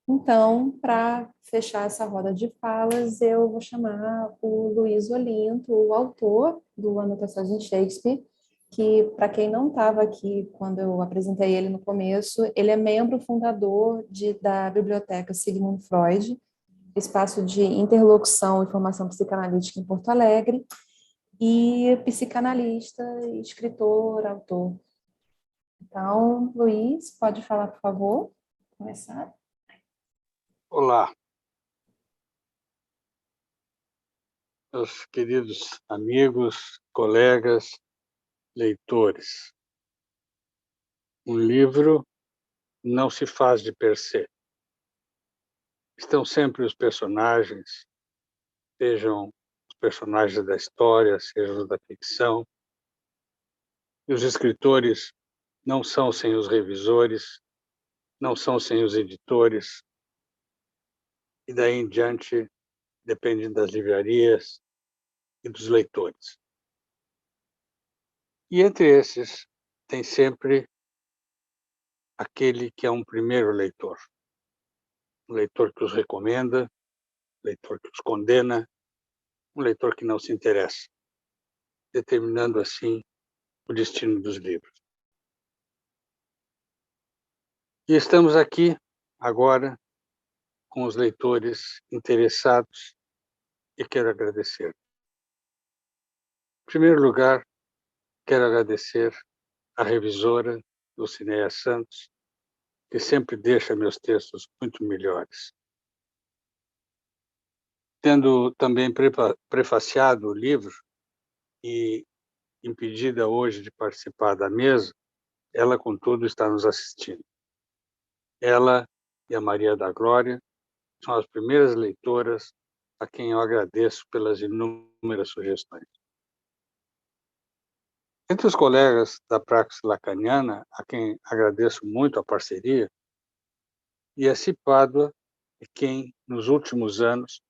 Então, para fechar essa roda de falas, eu vou chamar o Luís Olinto, o autor do Anotações em Shakespeare, que, para quem não estava aqui quando eu apresentei ele no começo, ele é membro fundador da Biblioteca Sigmund Freud, espaço de interlocução e formação psicanalítica em Porto Alegre, e psicanalista, escritor, autor. Então, Luís, pode falar, por favor? Começar. Olá, meus queridos amigos, colegas, leitores. Um livro não se faz de per se. estão sempre os personagens, sejam os personagens da história, sejam da ficção. E os escritores não são sem os revisores, não são sem os editores, e daí em diante dependem das livrarias e dos leitores. E entre esses tem sempre aquele que é um primeiro leitor, um leitor que os recomenda, um leitor que os condena, um leitor que não se interessa, determinando assim o destino dos livros. E estamos aqui agora com os leitores interessados e quero agradecer. Em primeiro lugar, quero agradecer à revisora Dulcinea Santos, que sempre deixa meus textos muito melhores. Tendo também prefaciado o livro e impedida hoje de participar da mesa, ela, contudo, está nos assistindo. Ela e a Maria da Glória são as primeiras leitoras a quem eu agradeço pelas inúmeras sugestões. Entre os colegas da praxis lacaniana, a quem agradeço muito a parceria, Iaci Pádua é quem, nos últimos anos,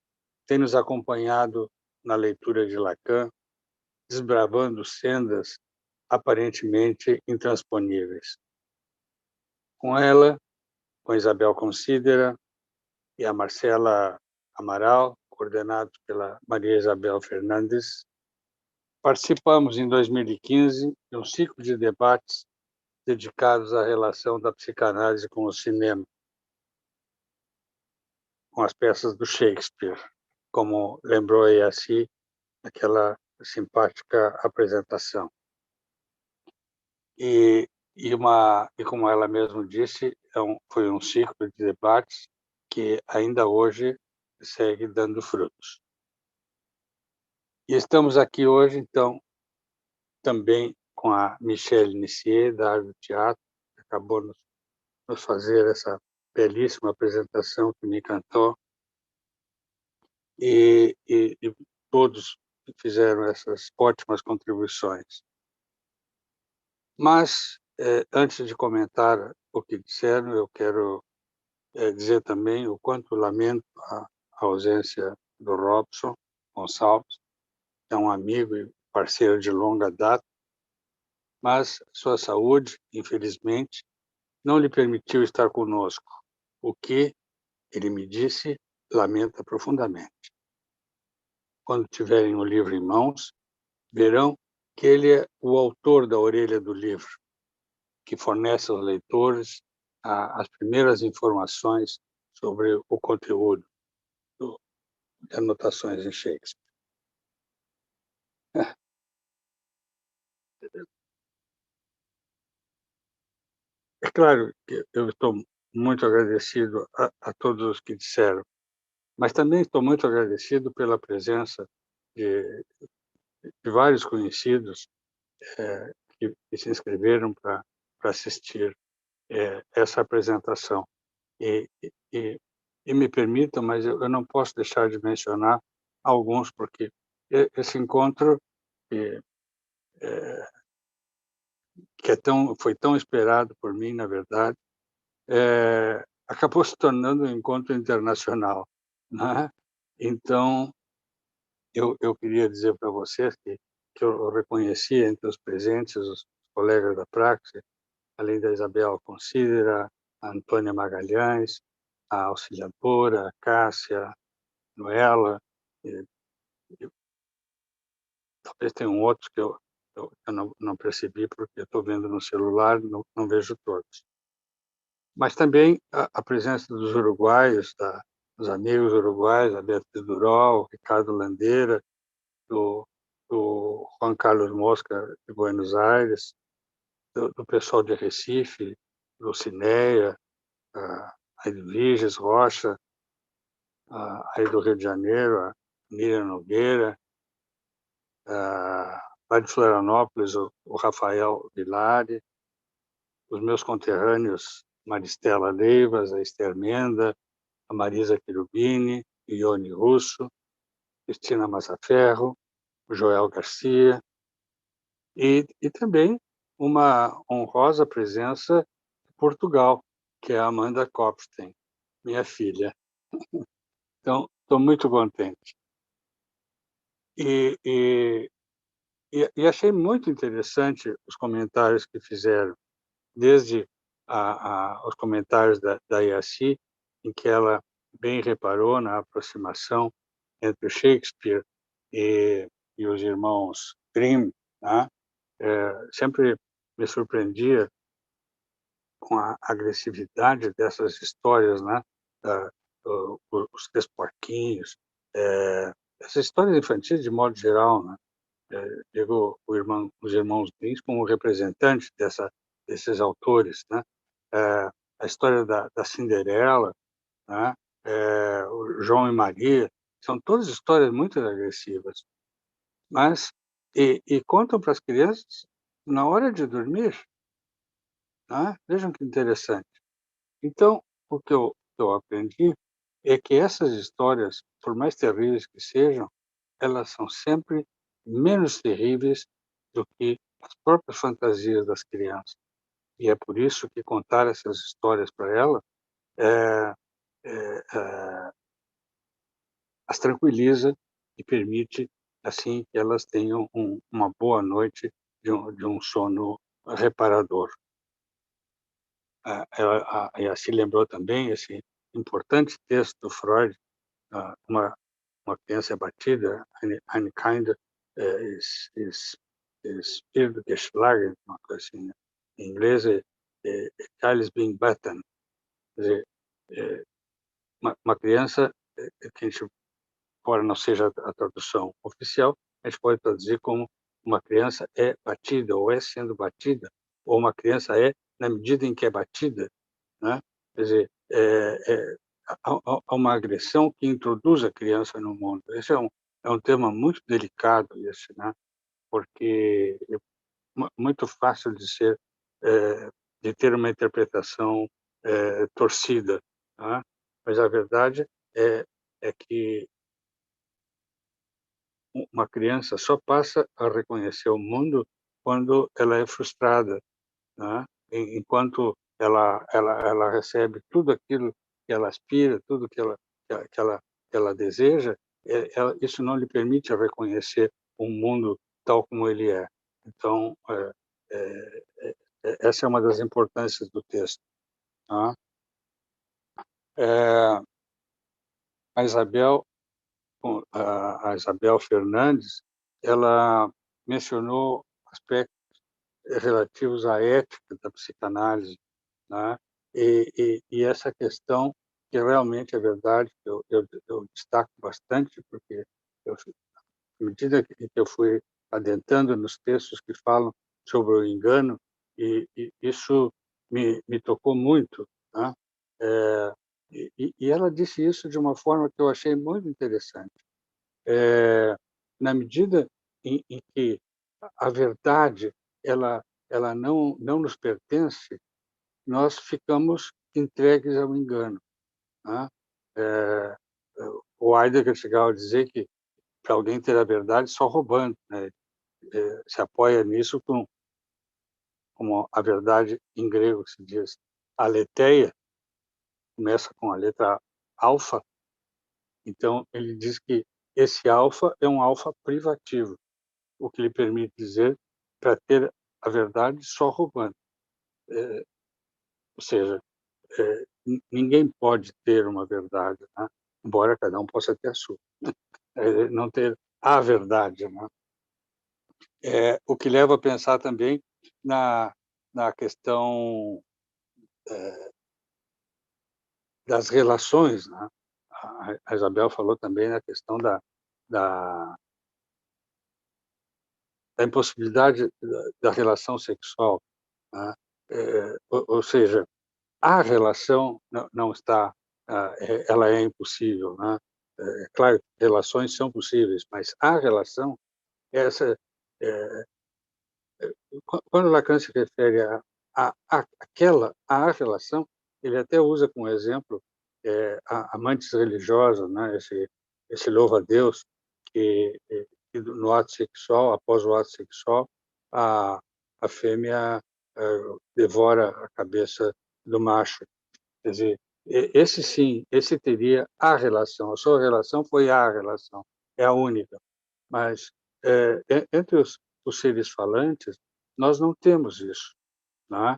tem nos acompanhado na leitura de Lacan, desbravando sendas aparentemente intransponíveis. Com ela, com Isabel Considera e a Marcela Amaral, coordenados pela Maria Isabel Fernandes, participamos em 2015 de um ciclo de debates dedicados à relação da psicanálise com o cinema, com as peças do Shakespeare, como lembrou aí assim aquela simpática apresentação. E como ela mesma disse, foi um ciclo de debates que ainda hoje segue dando frutos. E estamos aqui hoje, então, também com a Michelle Nissier, da Arte do Teatro, que acabou nos fazer essa belíssima apresentação que me encantou, e todos fizeram essas ótimas contribuições. Mas, antes de comentar o que disseram, eu quero dizer também o quanto lamento a ausência do Robson Gonçalves, que é um amigo e parceiro de longa data, mas sua saúde, infelizmente, não lhe permitiu estar conosco, o que, ele me disse, lamenta profundamente. Quando tiverem o livro em mãos, verão que ele é o autor da orelha do livro, que fornece aos leitores as primeiras informações sobre o conteúdo de anotações em Shakespeare. É claro que eu estou muito agradecido a todos os que disseram, mas também estou muito agradecido pela presença de vários conhecidos que se inscreveram para assistir essa apresentação. E me permitam, mas eu não posso deixar de mencionar alguns, porque esse encontro foi tão esperado por mim, na verdade, acabou se tornando um encontro internacional, né? Então, eu queria dizer para vocês que eu reconheci entre os presentes os colegas da Praxis, além da Isabel Considera, a Antônia Magalhães, a Auxiliadora, a Cássia, Noela, talvez tenham outros que eu não percebi porque eu estou vendo no celular, não vejo todos. Mas também a presença dos uruguaios, dos amigos uruguaios, a Beatriz Duró, o Ricardo Landeira, do Juan Carlos Mosca de Buenos Aires, do pessoal de Recife, Lucinéia, a Edviges Rocha, aí do Rio de Janeiro, a Miriam Nogueira, lá de Florianópolis, o Rafael Vilari, os meus conterrâneos Maristela Leivas, a Esther Menda, a Marisa Cherubini, Ione Russo, Cristina Mazzaferro, o Joel Garcia, e também uma honrosa presença de Portugal, que é a Amanda Kopstein, minha filha. Então, estou muito contente. E achei muito interessante os comentários que fizeram, desde os comentários da Yaci, em que ela bem reparou na aproximação entre Shakespeare e os irmãos Grimm, né? Sempre me surpreendia com a agressividade dessas histórias, né? Os Três Porquinhos, essas histórias infantis de modo geral, né? Digo, os irmãos Grimm como representantes desses autores, né? A história da Cinderela, né? O João e Maria, são todas histórias muito agressivas, mas e contam para as crianças na hora de dormir, né? Vejam que interessante. Então, o que eu aprendi é que essas histórias, por mais terríveis que sejam, elas são sempre menos terríveis do que as próprias fantasias das crianças. E é por isso que contar essas histórias para elas as tranquiliza e permite, assim, que elas tenham uma boa noite de um sono reparador. Ela se lembrou também esse importante texto do Freud, uma criança batida, eine kind is geschlagen, uma coisa assim, né? Em inglês é child is being beaten. Quer dizer, uma criança que a gente, embora não seja a tradução oficial, a gente pode traduzir como uma criança é batida ou é sendo batida, ou uma criança é na medida em que é batida, né? Quer dizer, há uma agressão que introduz a criança no mundo. Esse é um tema muito delicado, esse, né? Porque é muito fácil de ter uma interpretação torcida, né? Mas a verdade é que uma criança só passa a reconhecer o mundo quando ela é frustrada, né? Enquanto ela recebe tudo aquilo que ela aspira, tudo que ela deseja, isso não lhe permite reconhecer o mundo tal como ele é. Então, essa é uma das importâncias do texto. Tá? A Isabel Fernandes, ela mencionou aspectos relativos à ética da psicanálise, né? E essa questão, que realmente é verdade, eu destaco bastante, porque à medida que eu fui adentrando nos textos que falam sobre o engano, e isso me tocou muito, né? E ela disse isso de uma forma que eu achei muito interessante. Na medida em que a verdade ela não nos pertence, nós ficamos entregues ao engano, né? O Heidegger chegava a dizer que para alguém ter a verdade só roubando, né? Se apoia nisso como a verdade em grego se diz aletheia, começa com a letra alfa. Então ele diz que esse alfa é um alfa privativo, o que lhe permite dizer para ter a verdade só roubando. Ou seja, ninguém pode ter uma verdade, né? Embora cada um possa ter a sua. Não ter a verdade, né? O que leva a pensar também na questão das relações, né? A Isabel falou também na questão da impossibilidade da relação sexual, né? Ou seja, a relação não está, ela é impossível, né? É claro que relações são possíveis, mas a relação, essa, quando Lacan se refere a relação, ele até usa como exemplo amantes religiosos, né? Esse louva-a-Deus que no ato sexual, após o ato sexual, a fêmea devora a cabeça do macho. Quer dizer, esse sim, esse teria a relação. A sua relação foi a relação, é a única. Mas entre os seres falantes, nós não temos isso, né?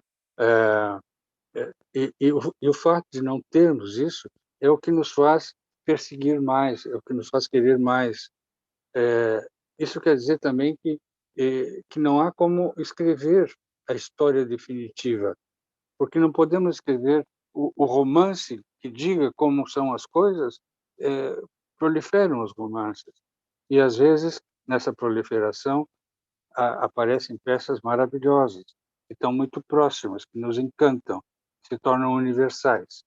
E o fato de não termos isso é o que nos faz perseguir mais, é o que nos faz querer mais. Isso quer dizer também que não há como escrever a história definitiva, porque não podemos escrever o romance que diga como são as coisas. Proliferam os romances e às vezes nessa proliferação aparecem peças maravilhosas que estão muito próximas, que nos encantam, se tornam universais.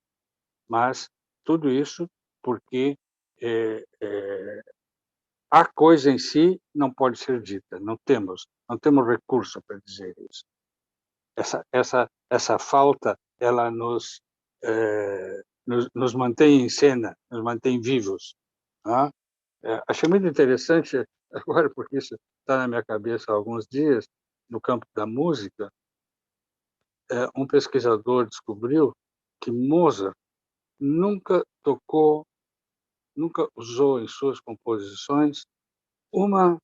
Mas tudo isso porque a coisa em si não pode ser dita, não temos recurso para dizer isso. Essa falta, ela nos mantém em cena, nos mantém vivos. Né? Achei muito interessante agora, porque isso está na minha cabeça há alguns dias, no campo da música. Um pesquisador descobriu que Mozart nunca usou em suas composições uma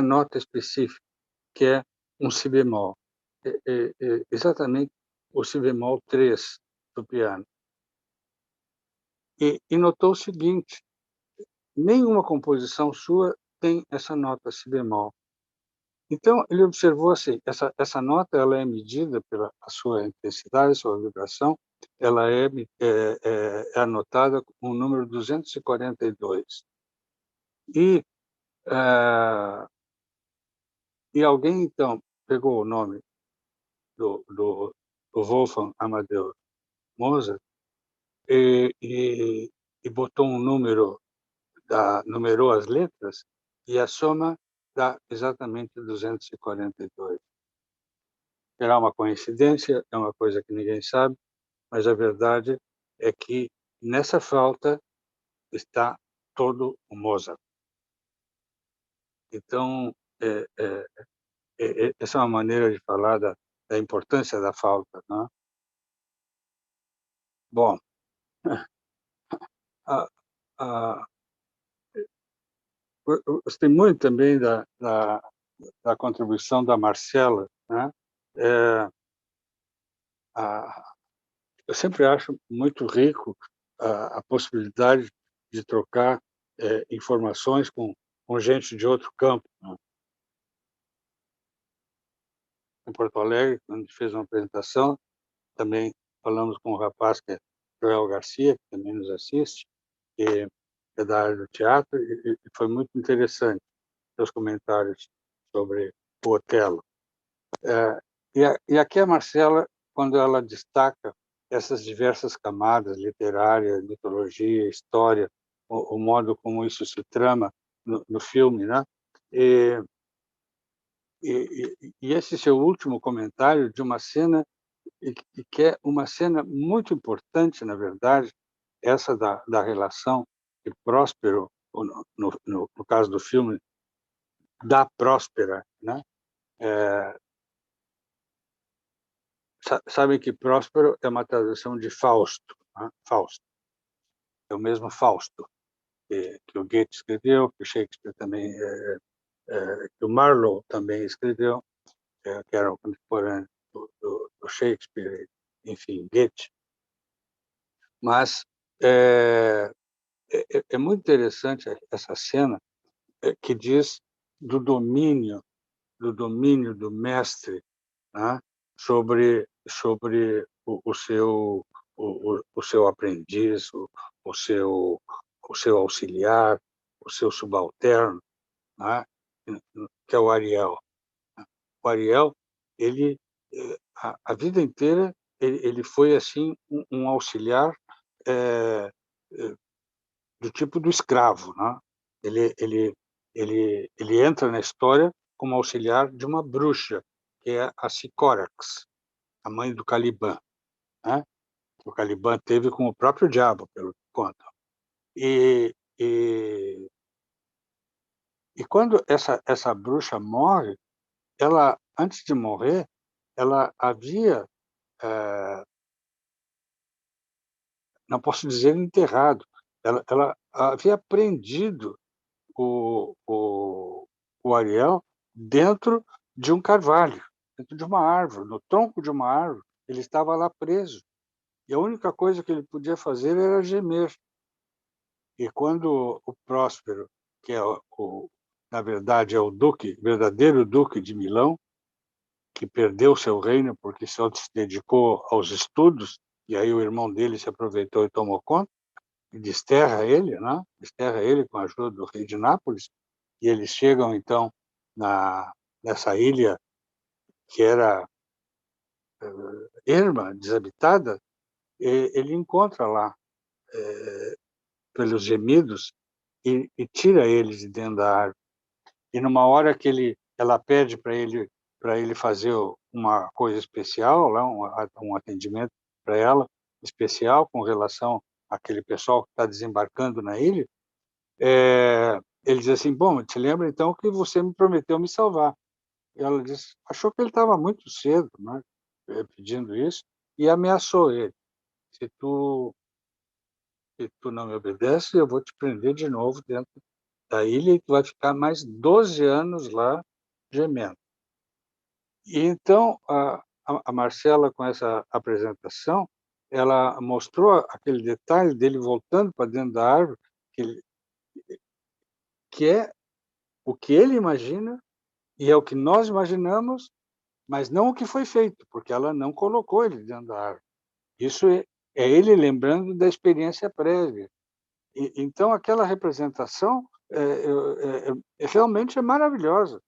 nota específica, que é um si bemol, exatamente o si bemol 3 do piano. E notou o seguinte: nenhuma composição sua tem essa nota si bemol. Então, ele observou assim, essa nota ela é medida pela a sua intensidade, a sua vibração, ela é anotada com o número 242. E alguém, então, pegou o nome do Wolfgang Amadeus Mozart e botou um número, numerou as letras, e a soma dá exatamente 242. Será uma coincidência, é uma coisa que ninguém sabe, mas a verdade é que nessa falta está todo o Mozart. Então, essa é uma maneira de falar da importância da falta, né? Bom, gostei muito também da contribuição da Marcela, né? Eu sempre acho muito rico a possibilidade de trocar informações com gente de outro campo, né? Em Porto Alegre, quando a gente fez uma apresentação, também falamos com um rapaz que é Joel Garcia, que também nos assiste, que é da área do teatro, e foi muito interessante os comentários sobre o Otelo. E aqui a Marcela, quando ela destaca essas diversas camadas, literária, mitologia, história, o modo como isso se trama no filme, né? E esse seu último comentário de uma cena, que é uma cena muito importante, na verdade, essa da relação de Próspero, no caso do filme, da Próspera, né? Sabem que Próspero é uma tradução de Fausto, né? Fausto. É o mesmo Fausto que o Goethe escreveu, que o Shakespeare também, que o Marlowe também escreveu, que era o contemporâneo do Shakespeare, enfim, Goethe. Mas é muito interessante essa cena que diz do domínio do mestre, né? sobre o seu aprendiz, o seu auxiliar, o seu subalterno, né? Que é o Ariel. O Ariel, ele a vida inteira ele foi assim um auxiliar do tipo do escravo, né? Ele entra na história como auxiliar de uma bruxa, que é a Sicórax, a mãe do Caliban, né? o Caliban teve com o próprio diabo, pelo que contam. E quando essa bruxa morre, ela, antes de morrer, ela havia, não posso dizer enterrado, ela havia prendido o Ariel dentro de um carvalho, dentro de uma árvore, no tronco de uma árvore. Ele estava lá preso. E a única coisa que ele podia fazer era gemer. E quando o Próspero, que é na verdade é o verdadeiro duque de Milão, que perdeu seu reino porque só se dedicou aos estudos, e aí o irmão dele se aproveitou e tomou conta, e desterra ele, né? Desterra ele com a ajuda do rei de Nápoles, e eles chegam, então, nessa ilha que era erma, desabitada, e ele encontra lá, pelos gemidos, e tira eles de dentro da árvore. E numa hora que ela pede para ele fazer uma coisa especial, lá, um atendimento para ela, especial, com relação àquele pessoal que está desembarcando na ilha, ele diz assim, bom, te lembra então que você me prometeu me salvar. E ela disse, achou que ele estava muito cedo, né, pedindo isso, e ameaçou ele. Se tu não me obedece, eu vou te prender de novo dentro da ilha e tu vai ficar mais 12 anos lá gemendo. E então, a Marcela, com essa apresentação, ela mostrou aquele detalhe dele voltando para dentro da árvore, que é o que ele imagina e é o que nós imaginamos, mas não o que foi feito, porque ela não colocou ele dentro da árvore. Isso é ele lembrando da experiência prévia. Então, aquela representação realmente é maravilhosa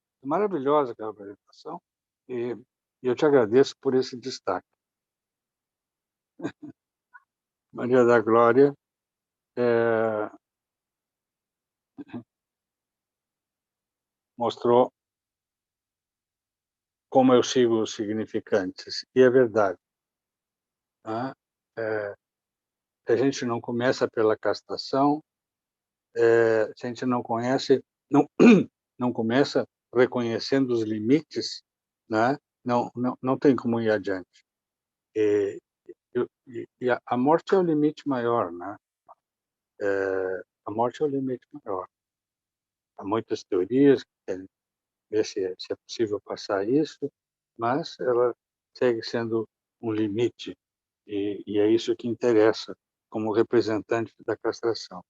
aquela apresentação, e eu te agradeço por esse destaque. Maria da Glória mostrou como eu sigo os significantes, e é verdade. Né? A gente não começa pela castração, a gente não não começa reconhecendo os limites, né? Não tem como ir adiante. E a morte é o limite maior, né? A morte é o limite maior. Há muitas teorias que querem ver se é possível passar isso, mas ela segue sendo um limite, e é isso que interessa como representante da castração.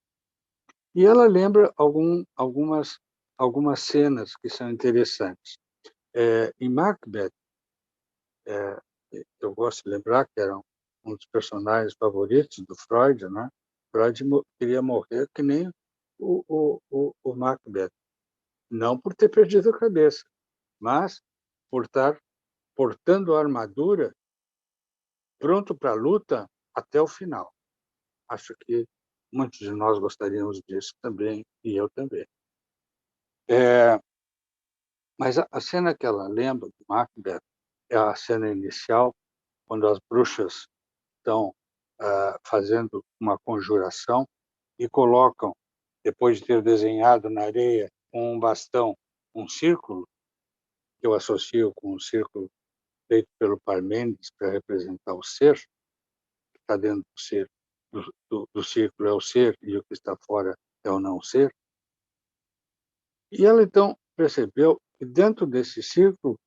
E ela lembra algumas cenas que são interessantes. Em Macbeth, eu gosto de lembrar que era um dos personagens favoritos do Freud, né? Freud queria morrer que nem o Macbeth, não por ter perdido a cabeça, mas por estar portando a armadura, pronto para a luta até o final. Acho que muitos de nós gostaríamos disso também, e eu também. Mas a cena que ela lembra do Macbeth é a cena inicial, quando as bruxas estão fazendo uma conjuração e colocam, depois de ter desenhado na areia com um bastão um círculo, que eu associo com um círculo feito pelo Parmênides para representar o ser, que está dentro do ser, do círculo é o ser e o que está fora é o não ser. E ela então percebeu que dentro desse círculo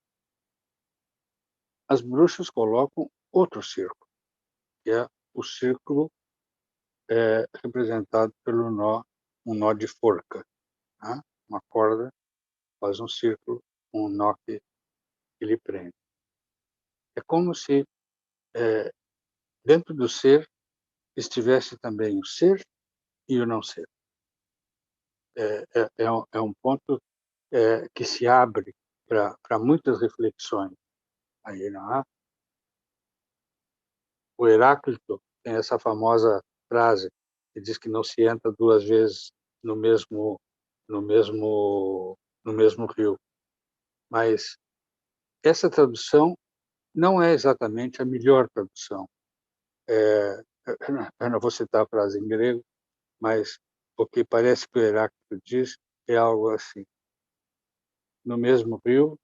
as bruxas colocam outro círculo, que é o círculo representado pelo um nó de forca, né? Uma corda faz um círculo, um nó que ele prende. É como se dentro do ser estivesse também o ser e o não ser. É um ponto que se abre para muitas reflexões. Aí, não é? O Heráclito tem essa famosa frase que diz que não se entra duas vezes no mesmo rio. Mas essa tradução não é exatamente a melhor tradução. eu não vou citar a frase em grego, mas o que parece que o Heráclito diz é algo assim: no mesmo rio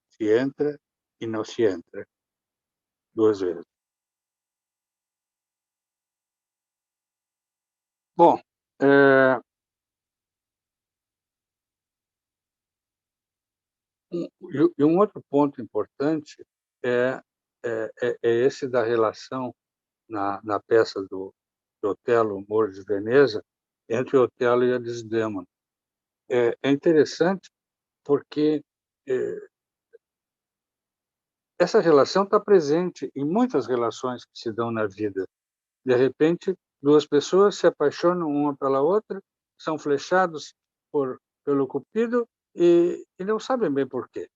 se entra e não se entra duas vezes. Bom, e um outro ponto importante é esse da relação na peça do Otelo, Moro de Veneza, entre o Otelo e a Desdémona. É interessante porque essa relação está presente em muitas relações que se dão na vida. De repente, duas pessoas se apaixonam uma pela outra, são flechados pelo Cupido e não sabem bem por quê.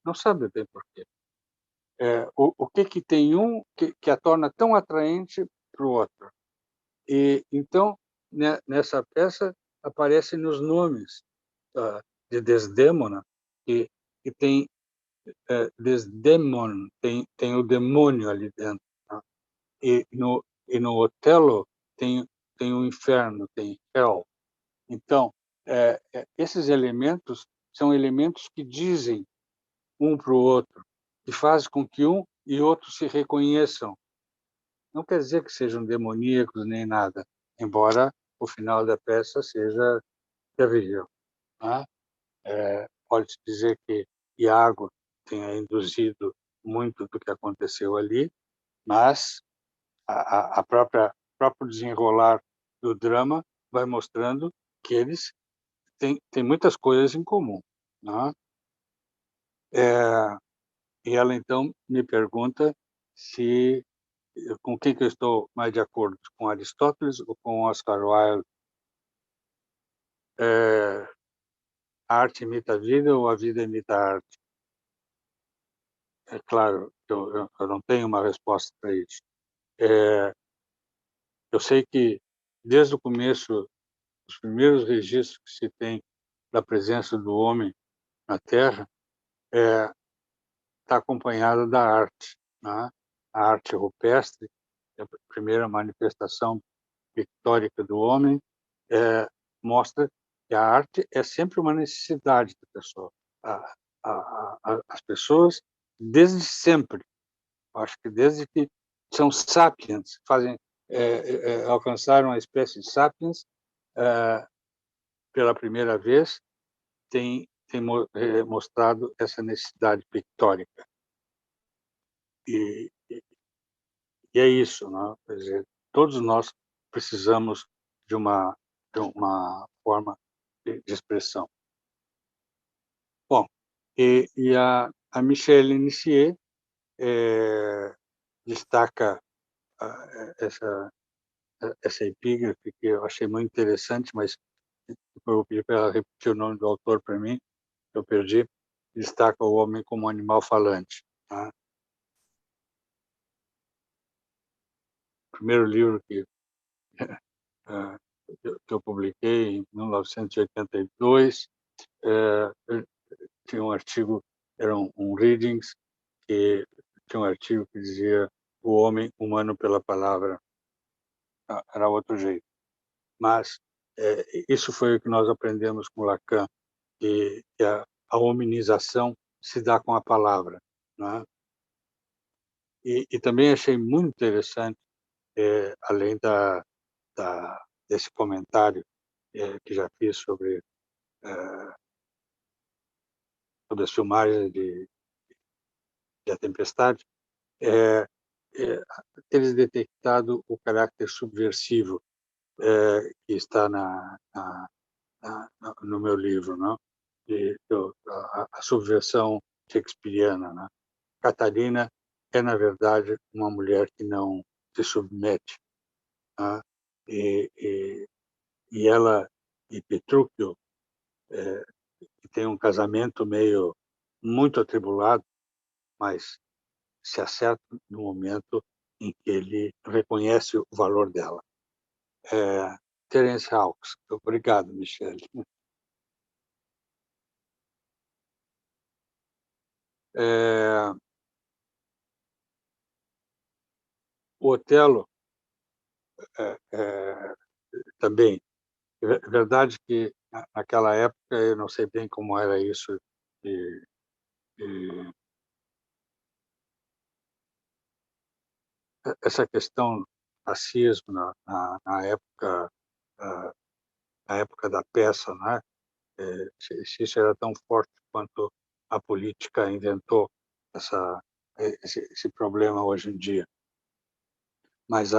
Não sabem bem por quê. O que tem um que a torna tão atraente para o outro. E então, nessa peça, aparecem os nomes de Desdémona, que tem Desdémon, tem o demônio ali dentro. Tá? E no Otelo tem o inferno, tem Hell. Então, esses elementos são elementos que dizem um para o outro, que fazem com que um e outro se reconheçam. Não quer dizer que sejam demoníacos nem nada, embora o final da peça seja terrível. Né? Pode-se dizer que Iago tenha induzido muito do que aconteceu ali, mas a próprio desenrolar do drama vai mostrando que eles têm muitas coisas em comum. Né? E ela, então, me pergunta se com quem que eu estou mais de acordo, com Aristóteles ou com Oscar Wilde? A arte imita a vida ou a vida imita a arte? É claro, eu não tenho uma resposta para isso. Eu sei que, desde o começo, os primeiros registros que se tem da presença do homem na Terra está acompanhada da arte. Né? A arte rupestre, a primeira manifestação pictórica do homem, mostra que a arte é sempre uma necessidade da pessoa. As pessoas, desde sempre, acho que desde que são sapiens, alcançaram a espécie sapiens pela primeira vez, tem mostrado essa necessidade pictórica. E é isso, né? Quer dizer, todos nós precisamos de uma forma de expressão. Bom, e a Michelle Inicier destaca essa epígrafe que eu achei muito interessante, mas eu pedi para ela repetir o nome do autor para mim, eu perdi. Destaca o homem como animal falante. Tá? O primeiro livro que eu publiquei em 1982, tinha um artigo, era um readings, que tinha um artigo que dizia o homem humano pela palavra. Era outro jeito. Mas isso foi o que nós aprendemos com Lacan, que a hominização se dá com a palavra. Né? E também achei muito interessante, além desse comentário que já fiz sobre as filmagens de A Tempestade, eles detectado o caráter subversivo que está no meu livro, não? A subversão shakespeariana. Né? Catarina é, na verdade, uma mulher que não se submete. Né? E ela e Petrúquio, que tem um casamento meio muito atribulado, mas se acerta no momento em que ele reconhece o valor dela. Terence Hawkes. Obrigado, Michele. Otelo também. É verdade que naquela época, eu não sei bem como era isso, e essa questão do racismo na época, na época da peça, né? Se isso era tão forte quanto a política inventou esse problema hoje em dia. Mas,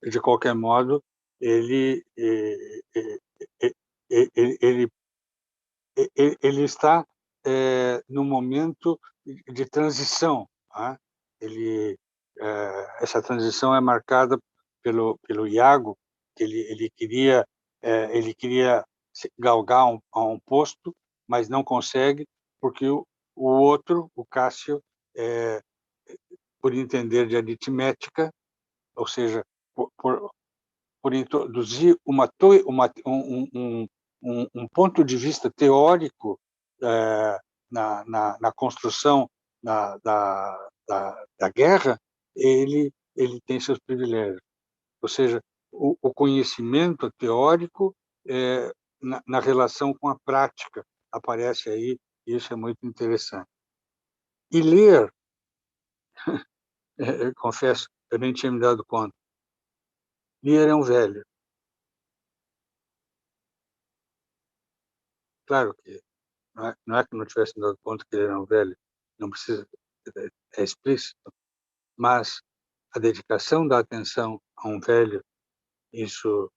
de qualquer modo, ele está num momento de transição, né? Essa transição é marcada pelo Iago, que ele queria galgar a um posto, mas não consegue, porque o outro, o Cássio, por entender de aritmética, ou seja, por introduzir um ponto de vista teórico na construção da guerra, ele tem seus privilégios. Ou seja, o conhecimento teórico na relação com a prática aparece aí, e isso é muito interessante. E ler, confesso, eu nem tinha me dado conta, ler é um velho. Claro que não é que não tivesse me dado conta que ele era um velho, não precisa, é explícito, mas a dedicação da atenção a um velho, isso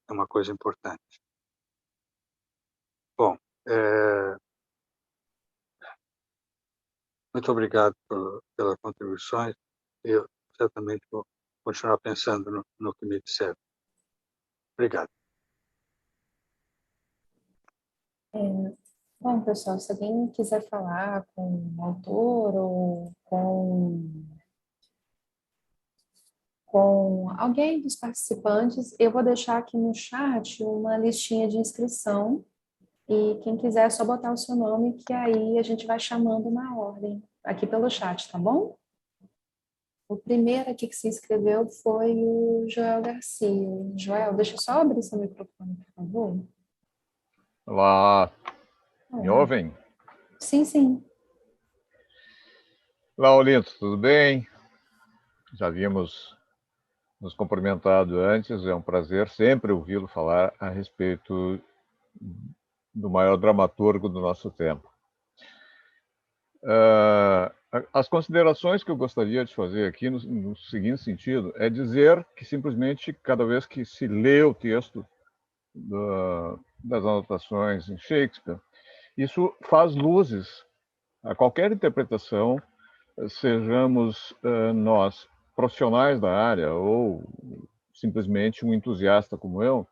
é uma coisa importante. Bom, muito obrigado pelas contribuições. Eu certamente vou continuar pensando no que me disseram. Obrigado. Bom, pessoal, se alguém quiser falar com o autor ou com alguém dos participantes, eu vou deixar aqui no chat uma listinha de inscrição e quem quiser é só botar o seu nome, que aí a gente vai chamando na ordem, aqui pelo chat, tá bom? O primeiro aqui que se inscreveu foi o Joel Garcia. Joel, deixa eu só abrir seu microfone, por favor. Olá, me ouvem? Sim, sim. Olá, Olinto, tudo bem? Já havíamos nos cumprimentado antes, é um prazer sempre ouvi-lo falar a respeito do maior dramaturgo do nosso tempo. As considerações que eu gostaria de fazer aqui no seguinte sentido é dizer que simplesmente cada vez que se lê o texto das anotações em Shakespeare, isso faz luzes a qualquer interpretação, sejamos nós profissionais da área ou simplesmente um entusiasta como eu,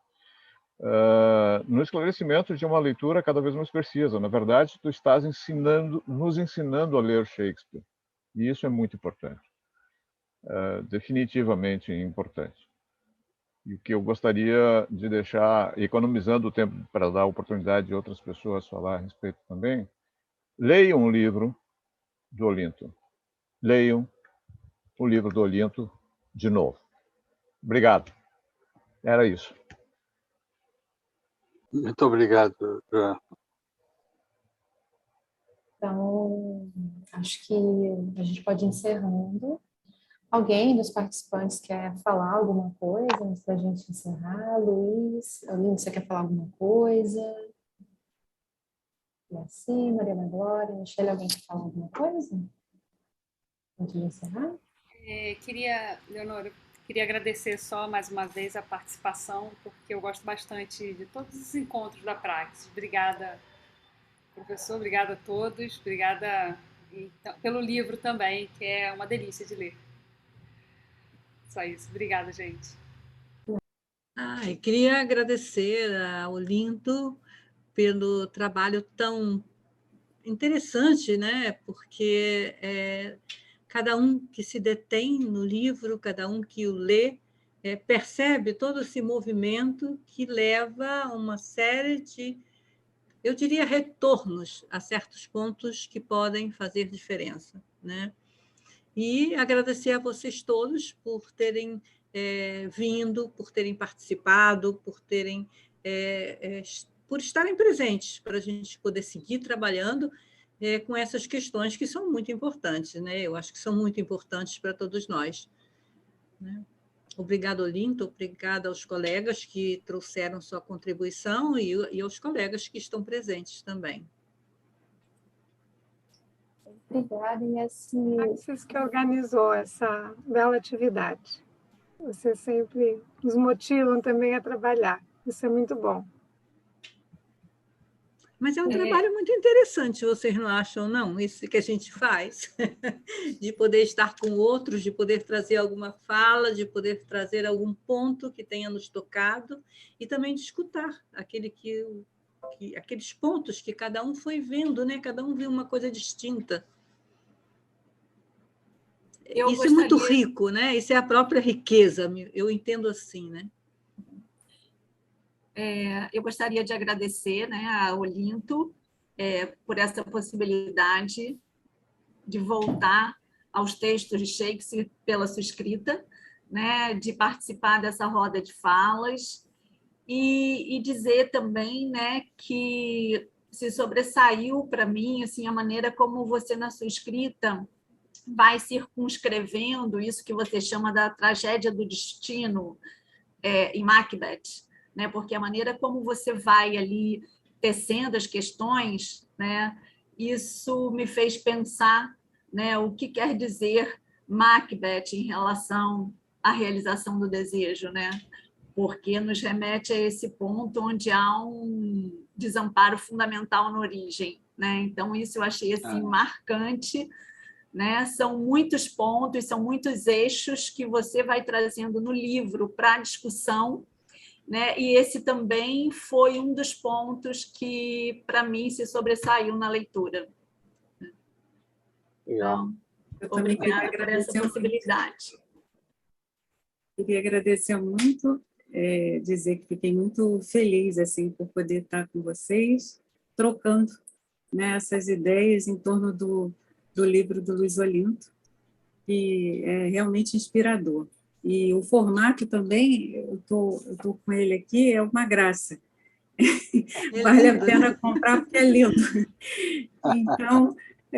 no esclarecimento de uma leitura cada vez mais precisa. Na verdade, tu estás nos ensinando a ler Shakespeare, e isso é muito importante, definitivamente importante. E o que eu gostaria de deixar, economizando o tempo para dar a oportunidade de outras pessoas falar a respeito também, leiam um livro do Olinto. Leiam o livro do Olinto de novo. Obrigado. Era isso. Muito obrigado, João. Então, acho que a gente pode ir encerrando. Alguém dos participantes quer falar alguma coisa antes da gente encerrar? Luiz, você quer falar alguma coisa? E assim, Mariana Glória, Michele, alguém quer falar alguma coisa antes de encerrar? Leonor, queria agradecer só mais uma vez a participação, porque eu gosto bastante de todos os encontros da Praxis. Obrigada, professor, obrigada a todos, obrigada pelo livro também, que é uma delícia de ler. Só isso. Obrigada, gente. Eu queria agradecer ao Olinto pelo trabalho tão interessante, né? Porque cada um que se detém no livro, cada um que o lê, percebe todo esse movimento que leva a uma série de, eu diria, retornos a certos pontos que podem fazer diferença, né? E agradecer a vocês todos por terem vindo, por terem participado, por estarem presentes, para a gente poder seguir trabalhando com essas questões que são muito importantes, né? Eu acho que são muito importantes para todos nós, né? Obrigada, Olinto, obrigada aos colegas que trouxeram sua contribuição e aos colegas que estão presentes também. Obrigada, e assim... Praxis que organizou essa bela atividade. Vocês sempre nos motivam também a trabalhar. Isso é muito bom. Mas é um trabalho muito interessante, vocês não acham, não? Isso que a gente faz, de poder estar com outros, de poder trazer alguma fala, de poder trazer algum ponto que tenha nos tocado, e também de escutar aqueles pontos que cada um foi vendo, né? Cada um viu uma coisa distinta. Isso é muito rico, né? Isso é a própria riqueza, eu entendo assim, né? Eu gostaria de agradecer, né, a Olinto por essa possibilidade de voltar aos textos de Shakespeare pela sua escrita, né, de participar dessa roda de falas e dizer também, né, que se sobressaiu para mim assim, a maneira como você, na sua escrita, vai circunscrevendo isso que você chama da tragédia do destino em Macbeth, né? Porque a maneira como você vai ali tecendo as questões, né? Isso me fez pensar, né, o que quer dizer Macbeth em relação à realização do desejo, né? Porque nos remete a esse ponto onde há um desamparo fundamental na origem, né? Então, isso eu achei assim, marcante, né? São muitos pontos, são muitos eixos que você vai trazendo no livro para a discussão, né? E esse também foi um dos pontos que, para mim, se sobressaiu na leitura. Então, obrigada por essa possibilidade. Queria agradecer muito, dizer que fiquei muito feliz assim, por poder estar com vocês, trocando, né, essas ideias em torno do livro do Luiz Olinto, que é realmente inspirador. E o formato também, eu tô com ele aqui, é uma graça. Vale a pena comprar porque é lindo. Então,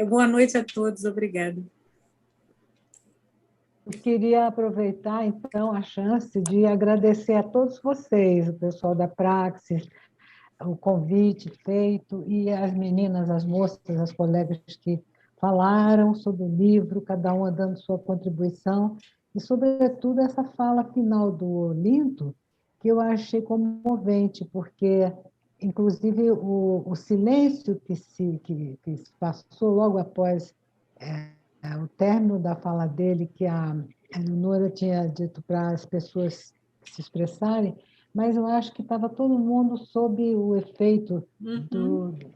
boa noite a todos, obrigada. Eu queria aproveitar, então, a chance de agradecer a todos vocês, o pessoal da Praxis, o convite feito, e as meninas, as moças, as colegas que falaram sobre o livro, cada uma dando sua contribuição, e, sobretudo, essa fala final do Olinto, que eu achei comovente, porque, inclusive, o silêncio que se passou logo após o término da fala dele, que a Eleonora tinha dito para as pessoas se expressarem, mas eu acho que estava todo mundo sob o efeito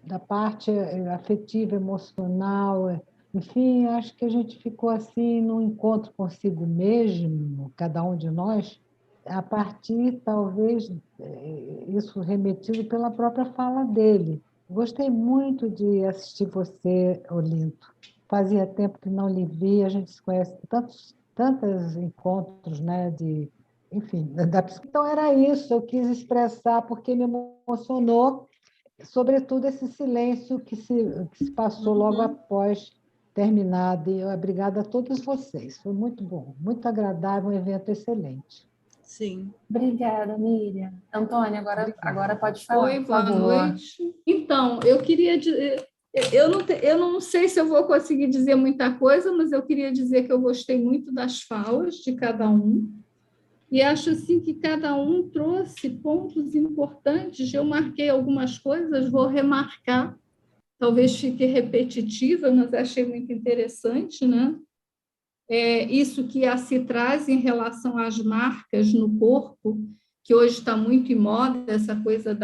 da parte afetiva, emocional. Enfim, acho que a gente ficou assim num encontro consigo mesmo, cada um de nós, a partir, talvez, isso remetido pela própria fala dele. Gostei muito de assistir você, Olinto. Fazia tempo que não lhe via, a gente se conhece tantos encontros, né, enfim, então era isso, eu quis expressar porque me emocionou, sobretudo esse silêncio que se passou logo após terminado. E obrigada a todos vocês, foi muito bom, muito agradável, um evento excelente. Sim. Obrigada, Miriam. Antônia, agora pode falar. Oi, boa noite. Então, eu queria dizer, eu não sei se eu vou conseguir dizer muita coisa, mas eu queria dizer que eu gostei muito das falas de cada um, e acho assim que cada um trouxe pontos importantes. Eu marquei algumas coisas, vou remarcar, talvez fique repetitiva, mas achei muito interessante, né? Isso que a se traz em relação às marcas no corpo, que hoje está muito em moda, essa coisa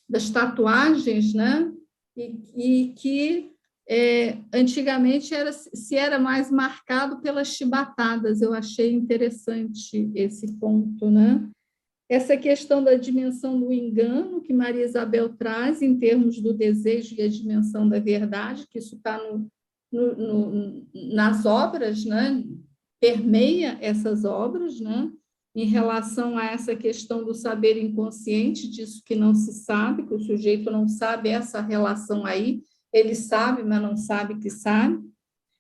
das tatuagens, né? E que antigamente se era mais marcado pelas chibatadas. Eu achei interessante esse ponto, né? Essa questão da dimensão do engano que Maria Isabel traz em termos do desejo e a dimensão da verdade, que isso está nas obras, né? Permeia essas obras, né? Em relação a essa questão do saber inconsciente, disso que não se sabe, que o sujeito não sabe essa relação aí, ele sabe, mas não sabe que sabe.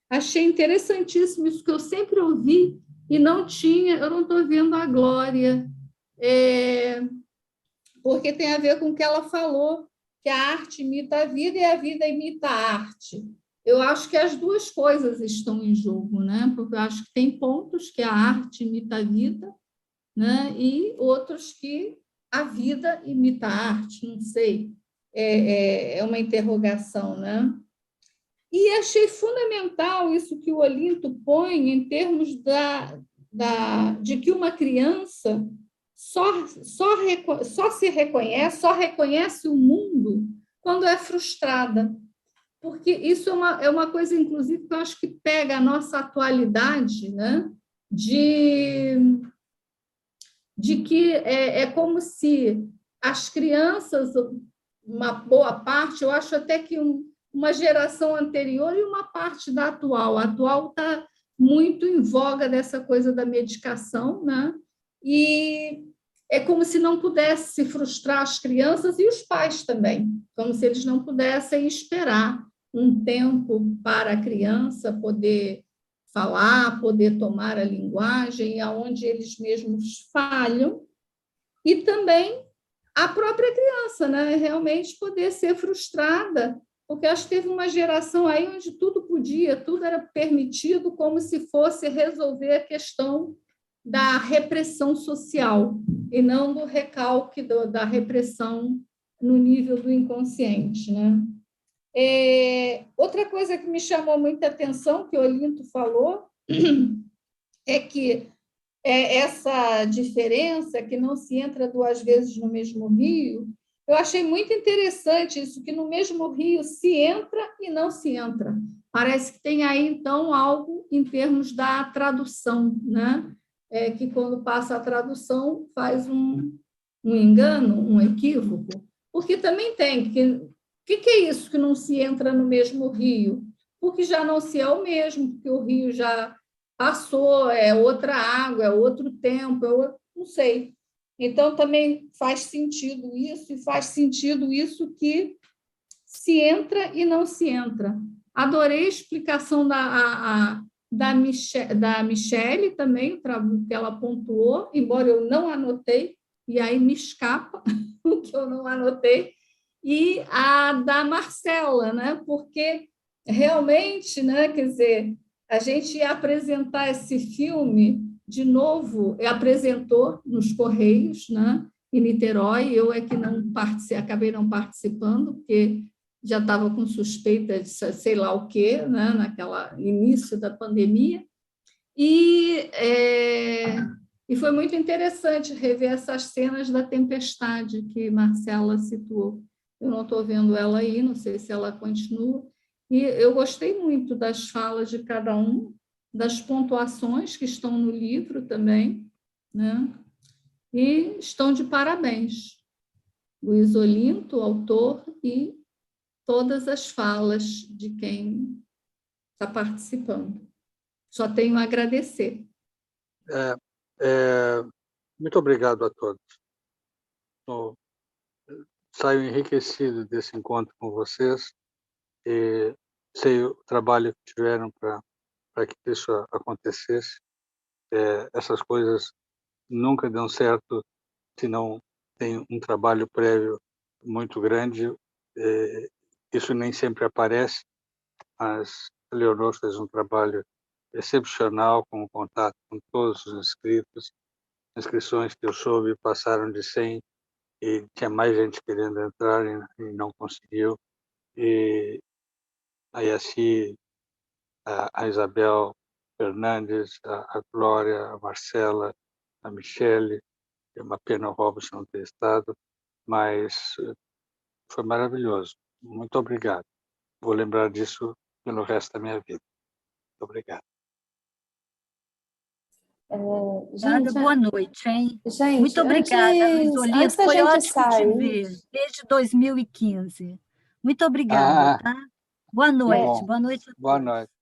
Achei interessantíssimo isso que eu sempre ouvi e não tinha, eu não estou vendo a Glória, porque tem a ver com o que ela falou, que a arte imita a vida e a vida imita a arte. Eu acho que as duas coisas estão em jogo, né? Porque eu acho que tem pontos que a arte imita a vida, né? E outros que a vida imita a arte, não sei. É uma interrogação, né? E achei fundamental isso que o Olinto põe em termos de que uma criança só se reconhece, só reconhece o mundo quando é frustrada. Porque isso é uma coisa, inclusive, que eu acho que pega a nossa atualidade, né? De que é como se as crianças, uma boa parte, eu acho até que uma geração anterior e uma parte da atual. A atual está muito em voga dessa coisa da medicação, né? E é como se não pudesse se frustrar as crianças e os pais também, como se eles não pudessem esperar um tempo para a criança poder falar, poder tomar a linguagem, aonde eles mesmos falham, e também a própria criança, né? Realmente poder ser frustrada, porque acho que teve uma geração aí onde tudo podia, tudo era permitido, como se fosse resolver a questão da repressão social, e não do recalque da repressão no nível do inconsciente, né? Outra coisa que me chamou muita atenção, que o Olinto falou, é que essa diferença, que não se entra duas vezes no mesmo rio, eu achei muito interessante isso, que no mesmo rio se entra e não se entra. Parece que tem aí, então, algo em termos da tradução, né? Que quando passa a tradução faz um engano, um equívoco, porque também tem que é isso que não se entra no mesmo rio? Porque já não se é o mesmo, porque o rio já passou, é outra água, é outro tempo, não sei. Então, também faz sentido isso, e faz sentido isso que se entra e não se entra. Adorei a explicação da Michele também, o trabalho que ela pontuou, embora eu não anotei, e aí me escapa o que eu não anotei, e a da Marcela, né? Porque realmente, né, quer dizer, a gente ia apresentar esse filme de novo, apresentou nos Correios, né, em Niterói, eu é que acabei não participando, porque já estava com suspeita de sei lá o quê, né, naquela início da pandemia, e foi muito interessante rever essas cenas da tempestade que Marcela situou. Eu não estou vendo ela aí, não sei se ela continua. E eu gostei muito das falas de cada um, das pontuações que estão no livro também, né? E estão de parabéns. Luiz Olinto, autor, e todas as falas de quem está participando. Só tenho a agradecer. Muito obrigado a todos. Saio enriquecido desse encontro com vocês e sei o trabalho que tiveram para que isso acontecesse. Essas coisas nunca dão certo se não tem um trabalho prévio muito grande. Isso nem sempre aparece, mas a Leonor fez um trabalho excepcional com o contato com todos os inscritos. Inscrições que eu soube passaram de 100 e tinha mais gente querendo entrar e não conseguiu. E aí assim, a Isabel Fernandes, a Glória, a Marcela, a Michele, é uma pena o Robson não ter estado, mas foi maravilhoso. Muito obrigado. Vou lembrar disso pelo resto da minha vida. Muito obrigado. Gente, boa noite, hein? Gente, muito obrigada, Luiz Olinto. Foi ótimo te ver, desde 2015. Muito obrigada, tá? Boa noite. Bom. Boa noite. Boa noite.